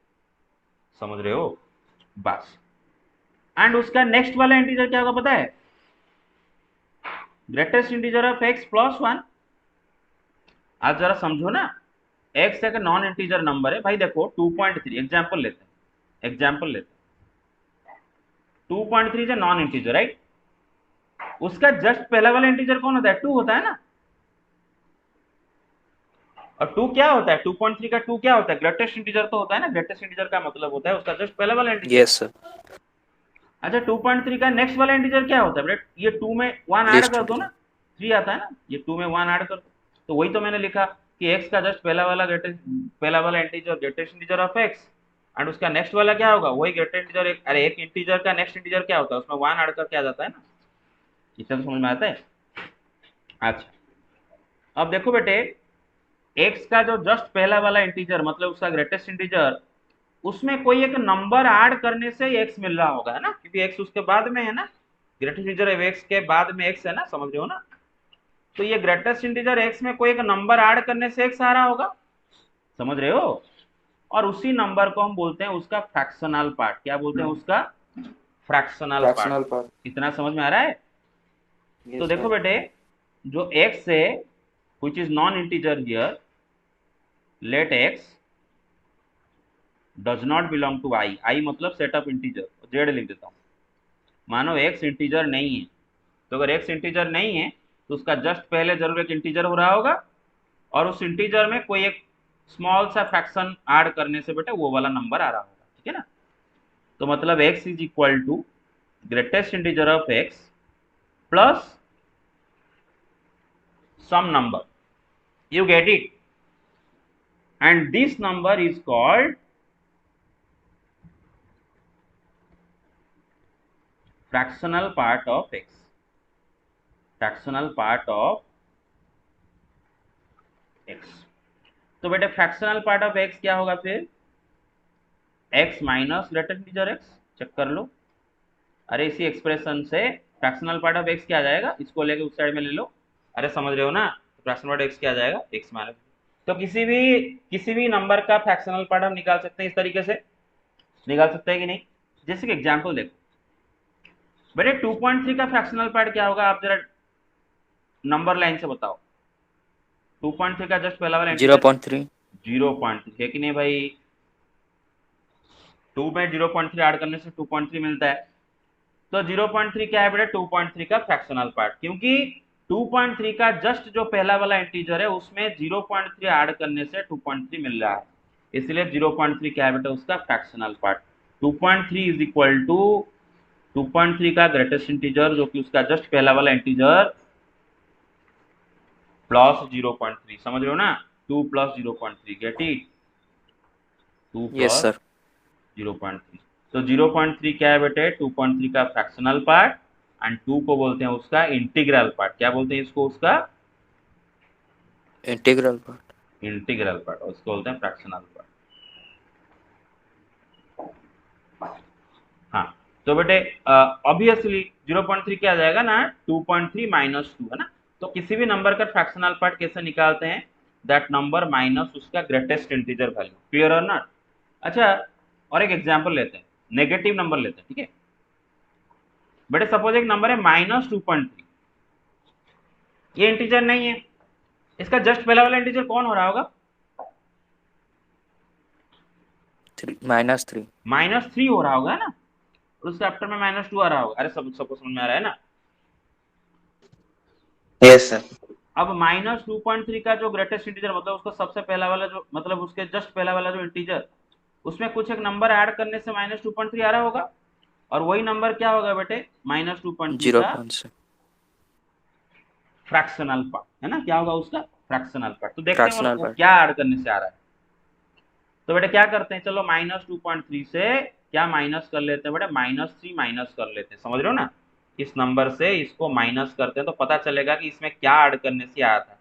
समझ रहे हो? बस। एंड उसका नेक्स्ट वाला इंटीजर क्या होगा पता है? Greatest integer of x plus 1। आज जरा समझो ना, x एक नॉन इंटीजर नंबर है भाई। देखो 2.3 एग्जांपल लेते हैं, 2.3 इज नॉन इंटीजर राइट। उसका जस्ट पहला वाला इंटीजर कौन होता है? 2 होता है ना। और 2 क्या होता है? 2.3 का 2 क्या होता है? ग्रेटेस्ट इंटीजर तो होता है ना। ग्रेटेस्ट इंटीजर का मतलब होता है उसका जस्ट पहला वाला इंटीजर। Yes sir. अच्छा 2.3 का नेक्स्ट वाला इंटीजर क्या होता है बेटा? ये 2 में 1 ऐड लीस्ट कर दो ना, 3 आता है ना। ये 2 में 1 ऐड कर दो, तो वही तो मैंने लिखा कि x का जस्ट पहला वाला integer greatest integer of x, and उसका नेक्स्ट वाला क्या होगा? वही ग्रेटेस्ट इंटीजर। अरे एक इंटीजर का नेक्स्ट इंटीजर क्या होता है? उसमें 1 ऐड करके आ जाता है ना। इतना तो समझ में आता है। अच्छा अब देखो बेटे, x का जो जस्ट पहला वाला इंटीजर मतलब उसका ग्रेटेस्ट इंटीजर, उसमें कोई एक नंबर ऐड करने से x मिल रहा होगा, है ना, क्योंकि x उसके बाद में है ना। ग्रेटेस्ट इंटीजर x के बाद में x है ना, समझ रहे हो ना? तो ये ग्रेटेस्ट इंटीजर x में कोई एक नंबर ऐड करने से x आ रहा होगा, समझ रहे हो? और उसी नंबर को हम बोलते हैं उसका फ्रैक्शनल पार्ट। क्या बोलते हैं उसका? Fractional part. Fractional part. इतना समझ में आ रहा है? तो देखो बेटे, जो x है which is non integer here, let x does not belong to I मतलब सेट ऑफ इंटीजर, z लिख देता हूं। मानो x इंटीजर नहीं है, तो अगर x इंटीजर नहीं है तो उसका जस्ट पहले जरूर एक इंटीजर हो रहा होगा, और उस इंटीजर में कोई एक स्मॉल सा फ्रैक्शन ऐड करने से बेटा वो वाला नंबर आ रहा होगा, ठीक है ना। तो मतलब x is equal to greatest integer of x plus some number, you get it, and this number is called fractional part of x, fractional part of x। तो बेटे फ्रैक्शनल पार्ट ऑफ x क्या होगा फिर? x minus greatest integer x। Check कर लो, अरे इसी expression से फ्रैक्शनल पार्ट ऑफ x क्या आ जाएगा? इसको लेके उस साइड में ले लो। अरे समझ रहे हो ना? फ्रैक्शनल पार्ट x क्या आ जाएगा? x minus. तो किसी भी नंबर का फ्रैक्शनल पार्ट हम निकाल सकते हैं, इस तरीके से निकाल सकते हैं कि नहीं? जैसे कि एग्जांपल देखो बेटे, 2.3 का फ्रैक्शनल पार्ट क्या होगा? आप जरा नंबर लाइन से बताओ। 2.3 का जस्ट पहला वाला 0.3। 0.3 है कि नहीं भाई? 2 में 0.3 ऐड करने से 2.3 मिलता है। तो 0.3 क्या है बेटा? 2.3 का फ्रैक्शनल पार्ट, क्योंकि 2.3 का जस्ट जो पहला वाला इंटीजर है उसमें 0.3 ऐड करने से 2.3 मिल रहा है, इसलिए 0.3 क्या है बेटा? उसका fractional part. 2.3 is equal to 2.3 का ग्रेटेस्ट इंटीजर जो कि उसका जस्ट पहला वाला इंटीजर प्लस 0.3, समझ रहे हो ना? 2 plus 0.3, get it? 2 yes plus sir. 0.3। तो 0.3 क्या है बेटे? 2.3 का फ्रैक्शनल पार्ट, एंड 2 को बोलते हैं उसका इंटीग्रल पार्ट। क्या बोलते हैं इसको? उसका इंटीग्रल पार्ट। इंटीग्रल पार्ट, और उसको बोलते हैं फ्रैक्शनल पार्ट। हाँ, तो बेटे ऑब्वियसली 0.3 क्या आ जाएगा ना? 2.3 माइनस 2, है ना। तो किसी भी नंबर का फ्रैक्शनल पार्ट कैसे निकालते हैं? दैट नंबर माइनस उसका ग्रेटेस्ट इंटीजर वैल्यू, क्लियर और नॉट? अच्छा और एक एग्जांपल लेते हैं, नेगेटिव नंबर लेते हैं, ठीक है बेटे। सपोज एक नंबर है -2.3, ये इंटीजर नहीं है, इसका जस्ट पहला वाला इंटीजर कौन हो रहा होगा? -3। -3 हो रहा होगा ना, और उसके आफ्टर में -2 आ रहा होगा। अरे सबको समझ में आ रहा है ना? Yes sir. अब -2.3 का जो ग्रेटेस्ट इंटीजर मतलब उसका सबसे पहला वाला जो मतलब उसके जस्ट पहला वाला जो इंटीजर, उसमें कुछ एक नंबर ऐड करने से -2.3 आ रहा होगा, और वही नंबर क्या होगा बेटे? -2.3 का 0.6। फ्रैक्शनल पार्ट, है ना। क्या होगा उसका? Fractional part. तो देखते हैं फ्रैक्शनल वो पार्ट। क्या ऐड करने से आ रहा है। तो बेटे क्या करते हैं, चलो -2.3 से क्या माइनस कर लेते हैं बेटा? -3 माइनस कर लेते हैं, समझ रहे हो ना? इस नंबर से इसको माइनस करते हैं तो पता चलेगा कि इसमें क्या ऐड करने से आया था।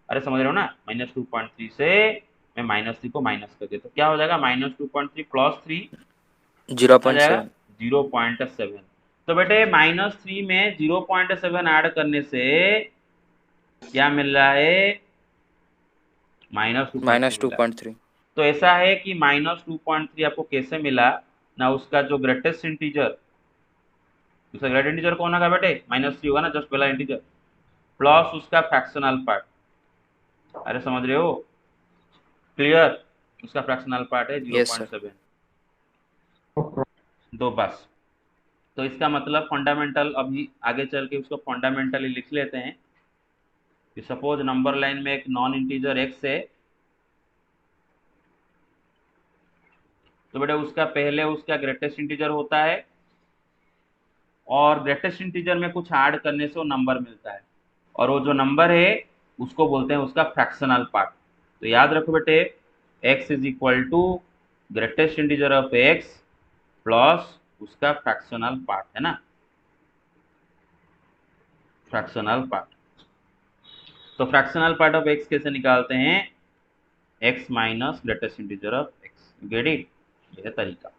अरे समझ रहे हो ना? -2.3 से मैं -3 को माइनस कर देता, तो क्या हो जाएगा? -2.3 प्लस 3 आ जाएगा 0.7. 0.7। तो बेटे -3 में 0.7 ऐड करने से क्या मिल रहा है? -2.3 मिला। -2.3. तो ऐसा है कि -2.3 आपको कैसे मिला ना, उसका जो ग्रेटेस्ट इंटीजर, उसका ग्रेटेस्ट इंटीजर कौन होगा बेटे? -3 होगा ना, जस्ट पहला इंटीजर, प्लस उसका फ्रैक्शनल पार्ट। अरे समझ रहे हो? क्लियर? उसका फ्रैक्शनल पार्ट है Yes, sir. 0.7। दो बस। तो इसका मतलब फंडामेंटल, अभी आगे चल के उसको फंडामेंटली लिख लेते हैं कि सपोज नंबर लाइन में एक नॉन इंटीजर x है, तो बेटा उसका पहले उसका ग्रेटेस्ट इंटीजर होता है, और ग्रेटेस्ट इंटीजर में कुछ ऐड करने से वो नंबर मिलता है, और वो जो नंबर है उसको बोलते हैं उसका फ्रैक्शनल पार्ट। तो याद रखो बेटे, x is equal to greatest integer of x plus उसका फ्रैक्शनल पार्ट, है ना, फ्रैक्शनल पार्ट। तो फ्रैक्शनल पार्ट ऑफ x कैसे निकालते हैं? x minus greatest integer of x। Get it? ये है तरीका।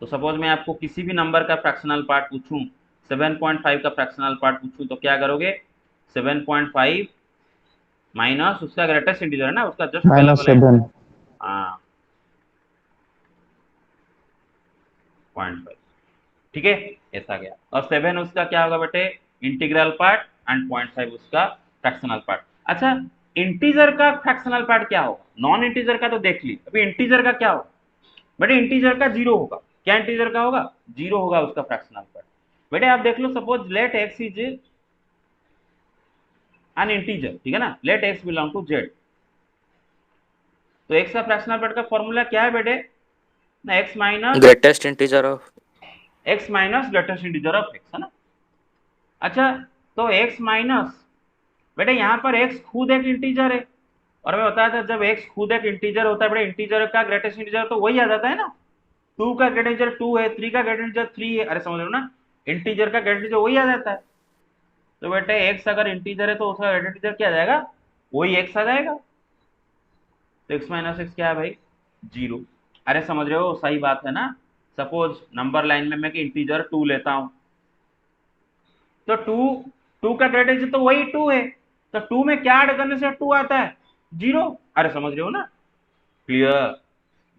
तो सपोज मैं आपको किसी भी नंबर का फ्रैक्शनल पार्ट पूछूं, 7.5 का फ्रैक्शनल पार्ट पूछूं, तो क्या करोगे? 7.5 माइनस उसका ग्रेटेस्ट इंटीजर है ना, उसका जस्ट पहला वाला, -7. हाँ, 0.5। ठीक है, ऐसा गया। और 7 उसका क्या होगा बेटे? इंटीग्रल पार्ट, एंड 0.5 उसका फ्रैक्शनल पार्ट। अच्छा, इंटीजर का फ्रैक्शनल पार्ट क्या होगा? नॉन इंटीजर का तो देख ली, अभी इंटीजर का क्या होगा बेटे? इंटीजर का 0 होगा। क्या इंटीजर का होगा? 0 होगा उसका फ्रैक्शनल पार्ट। बेटे आप देख लो, suppose let x is an integer, ठीक है ना, let x belong to z। तो x का फ्रैक्शनल पार्ट का फॉर्मूला क्या है बेटे? ना Greatest integer of. x minus greatest integer of x, है ना। अच्छा, तो x माइनस, बेटे यहाँ पर x खुद एक इंटीजर है, और मैं बताया था जब x खुद एक इंटीजर होता है बेटे, इंटीजर का ग्रेटेस्ट इंटीजर तो वही आ जाता है ना। 2 का ग्रेटेस्ट इंटीजर 2 है, 3 का ग्रेटेस्ट इंटीजर 3 है, अरे समझ लो ना, इंटीजर का ग्रेटेस्ट इंटीजर वही आ जाता है। तो बेटे x अगर इंटीजर है तो उसका ग्रेटेस्ट इंटीजर क्या आ जाएगा? वही x आ जाएगा। तो x माइनस एक्स क्या है भाई? 0। अरे समझ रहे हो? सही बात है ना। सपोज नंबर लाइन में मैं इंटीजर 2 लेता हूं, तो 2 का ग्रेटेस्ट तो वही 2 है, तो 2 में क्या ऐड करने से 2 आता है? 0। अरे समझ रहे हो ना? क्लियर?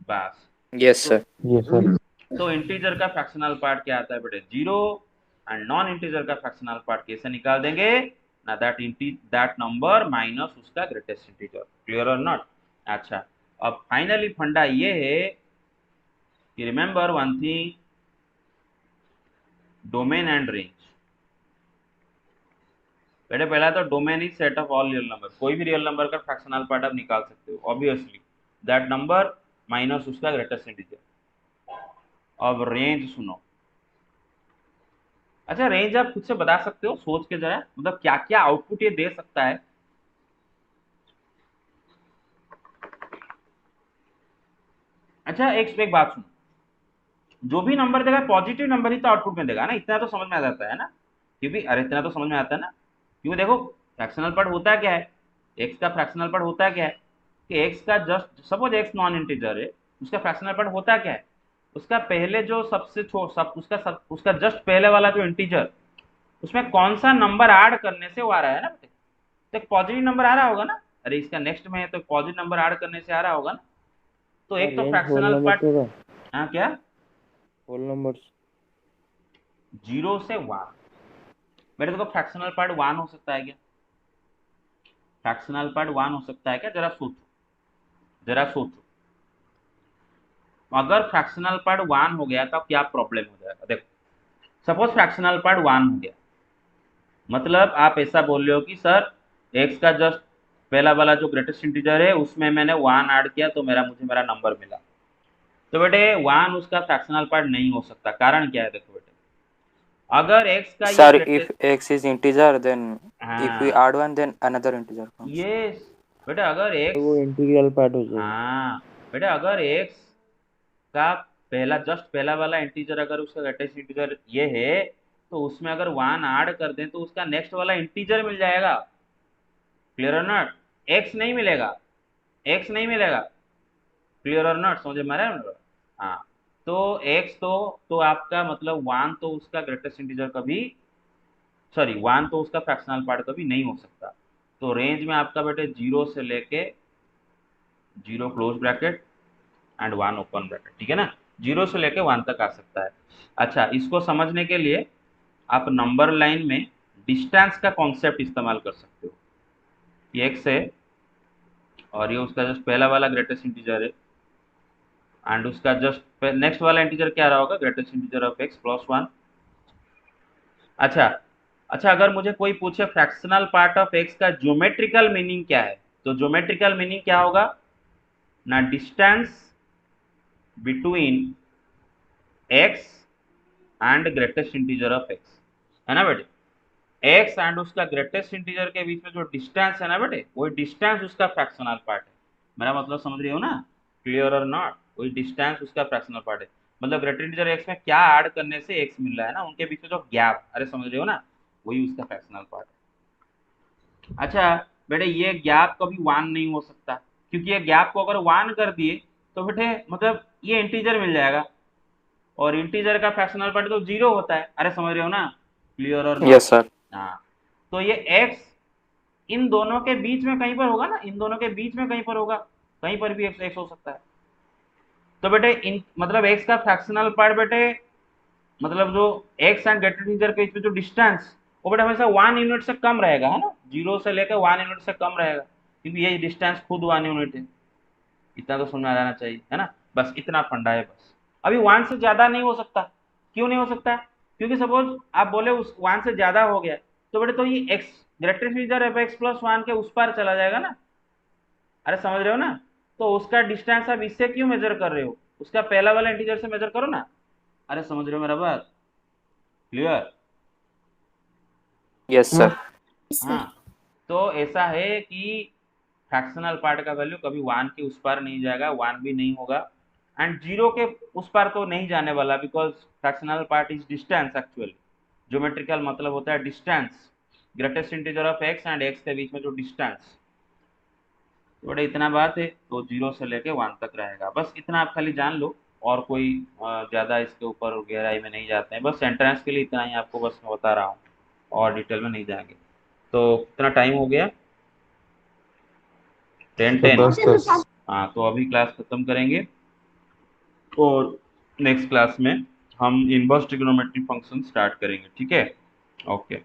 बस। Yes, तो sir. Yes, sir. इंटीजर का फ्रैक्शनल पार्ट क्या आता है बेटे? 0। एंड नॉन इंटीजर का फ्रैक्शनल पार्ट कैसे निकाल देंगे ना? दैट नंबर माइनस उसका ग्रेटेस्ट इंटीजर। क्लियर और नॉट? अच्छा, अब फाइनली फंडा ये है कि remember one thing, domain and range. बेटे पहला तो domain is set of all real number, कोई भी रियल नंबर का फ्रैक्शनल पार्ट आप निकाल सकते हो ऑब्वियसली, दैट नंबर माइनस उसका ग्रेटेस्ट इंटीजर। अब रेंज सुनो। अच्छा, रेंज आप खुद से बता सकते हो सोच के जरा, मतलब क्या क्या आउटपुट ये दे सकता है? अच्छा, एक बात सुनो, जो भी नंबर देगा पॉजिटिव नंबर ही तो आउटपुट में देगा ना, इतना तो समझ में आ जाता है ना, क्योंकि अरे इतना तो समझ में आता है ना, क्योंकि देखो फ्रैक्शनल पार्ट होता क्या है, एक्स का फ्रैक्शनल पार्ट होता क्या है कि एक्स का just suppose x non integer है, उसका फ्रैक्शनल पार्ट होता क्या है? उसका पहले जो सबसे उसका जस्ट पहले वाला जो इंटीजर, उसमें कौन सा नंबर ऐड करने से वो आ रहा है ना बेटे? तो एक पॉजिटिव नंबर आ रहा होगा ना, अरे इसका नेक्स्ट में है तो पॉजिटिव नंबर ऐड करने से आ रहा होगा ना। तो एक तो range whole fractional number part, तो होगा, हाँ क्या? Whole numbers. 0 से 1। मेरे देखो फ्रैक्शनल पार्ट 1 हो सकता है क्या? फ्रैक्शनल पार्ट 1 हो सकता है क्या? जरा सोचो, जरा सोचो। अगर फ्रैक्शनल पार्ट 1 हो गया तो क्या प्रॉब्लम हो जाएगा? देखो सपोज फ्रैक्शनल पार्ट 1 हो गया, मतलब आप ऐसा बोल रहे हो कि सर एक्स का जस्ट पहला वाला जो ग्रेटेस्ट इंटीजर है उसमें मैंने 1 ऐड किया तो मुझे मेरा नंबर मिला। तो बेटे 1 उसका फ्रैक्शनल पार्ट नहीं हो सकता, कारण क्या है? देखो बेटे, अगर एक्स का ये Sir, if greatest, x is integer, then if we हाँ add one, then another integer comes. Yes, बेटे अगर तो एक्स, वो इंटीग्रल पार्ट हो जाएगा। हाँ बेटे अगर एक्स का पहला जस्ट पहला वाला इंटीजर अगर उसका ग्रेटेस्ट इंटीजर ये है, तो उसमें अगर 1 ऐड कर दें तो उसका नेक्स्ट वाला इंटीजर मिल जाएगा। क्लियर और नॉट? एक्स नहीं मिलेगा, एक्स नहीं मिलेगा। क्लियर और नॉट? समझे मारे? हाँ, तो x तो आपका मतलब 1 तो उसका ग्रेटेस्ट इंटीजर कभी, सॉरी 1 तो उसका फ्रैक्शनल पार्ट कभी नहीं हो सकता। तो रेंज में आपका बेटे 0 से लेके 0 close bracket and 1 open bracket, ठीक है ना, 0 से लेके 1 तक आ सकता है। अच्छा, इसको समझने के लिए आप नंबर लाइन में डिस्टेंस का कॉन्सेप्ट इस्तेमाल कर सकते हो। ये x है और ये उसका जस्ट पहला वाला ग्रेटेस्ट इंटीजर है, एंड उसका जस्ट नेक्स्ट वाला इंटीजर क्या रहा होगा, greatest integer of x plus 1। अच्छा अच्छा, अगर मुझे कोई पूछे फ्रैक्शनल पार्ट ऑफ x का ज्योमेट्रिकल मीनिंग क्या है, तो ज्योमेट्रिकल मीनिंग क्या होगा ना, distance between x and greatest integer of x, है ना बेटे, x एंड उसका ग्रेटेस्ट इंटीजर के बीच में जो डिस्टेंस है ना बेटे, वही डिस्टेंस उसका फ्रैक्शनल पार्ट है। मेरा मतलब समझ रही हो ना, क्लियर और नॉट, वही डिस्टेंस उसका फ्रैक्शनल पार्ट है। मतलब ग्रेटेस्ट इंटीजर x में क्या ऐड करने से x मिल रहा है ना, उनके बीच में जो गैप, अरे समझ रहे हो ना, वही उसका फ्रैक्शनल पार्ट है। अच्छा बेटे, ये गैप कभी 1 नहीं हो सकता, क्योंकि ये गैप को अगर 1 कर दिए तो बेटे मतलब ये इंटीजर मिल जाएगा, और इंटीजर का फ्रैक्शनल पार्ट तो 0 होता है, अरे समझ रहे हो ना, क्लियर और नॉट। Yes sir. हाँ, तो ये x इन दोनों के बीच में कहीं पर होगा ना, इन दोनों के बीच में कहीं पर होगा, कहीं पर भी x हो सकता है। तो बेटे इन मतलब x का फ्रैक्शनल पार्ट बेटे, मतलब जो x एंड ग्रेटेस्ट इंटीजर के बीच में जो डिस्टेंस, वो बेटा हमेशा 1 यूनिट से कम रहेगा, है ना, 0 से लेकर 1 यूनिट से कम रहेगा, क्योंकि ये डिस्टेंस खुद 1 यूनिट है। इतना तो समझ में आ जाना चाहिए, है ना, बस इतना फंडा है बस। अभी 1 से ज्यादा नहीं हो सकता, क्यों नहीं हो सकता, क्योंकि सपोज आप बोले उस 1 से ज्यादा हो गया, तो बेटे तो ये x greatest integer F x plus 1 के उस पार चला जाएगा ना, अरे समझ रहे हो ना, तो उसका डिस्टेंस आप इससे क्यों मेजर कर रहे हो, उसका पहला वाला इंटीजर से मेजर करो ना, अरे समझ रहे हो मेरा बात, क्लियर। Yes sir. हाँ, तो ऐसा है कि फ्रैक्शनल पार्ट का वैल्यू कभी 1 के उस पार नहीं जाएगा, 1 भी नहीं होगा, एंड 0 के उस पार तो नहीं जाने वाला, because fractional part is distance actually, geometrical मतलब होता है distance, greatest integer of x and x के बीच में जो डिस्टेंस, थोड़ा इतना बात है, तो 0 से लेके 1 तक रहेगा, बस इतना आप खाली जान लो, और कोई ज़्यादा इसके ऊपर गहराई में नहीं जाते हैं, बस एंट्रेंस के लिए इतना ही आपको बस मैं बता रहा हूँ, और डिटेल में नहीं जाएंगे। तो कितना टाइम हो गया, 10:10। 10:10। हाँ, तो अभी क्लास खत्म करेंगे, और नेक्स्ट क्लास में हम इनवर्स ट्रिग्नोमेट्री फंक्शन स्टार्ट करेंगे, ठीक है, ओके।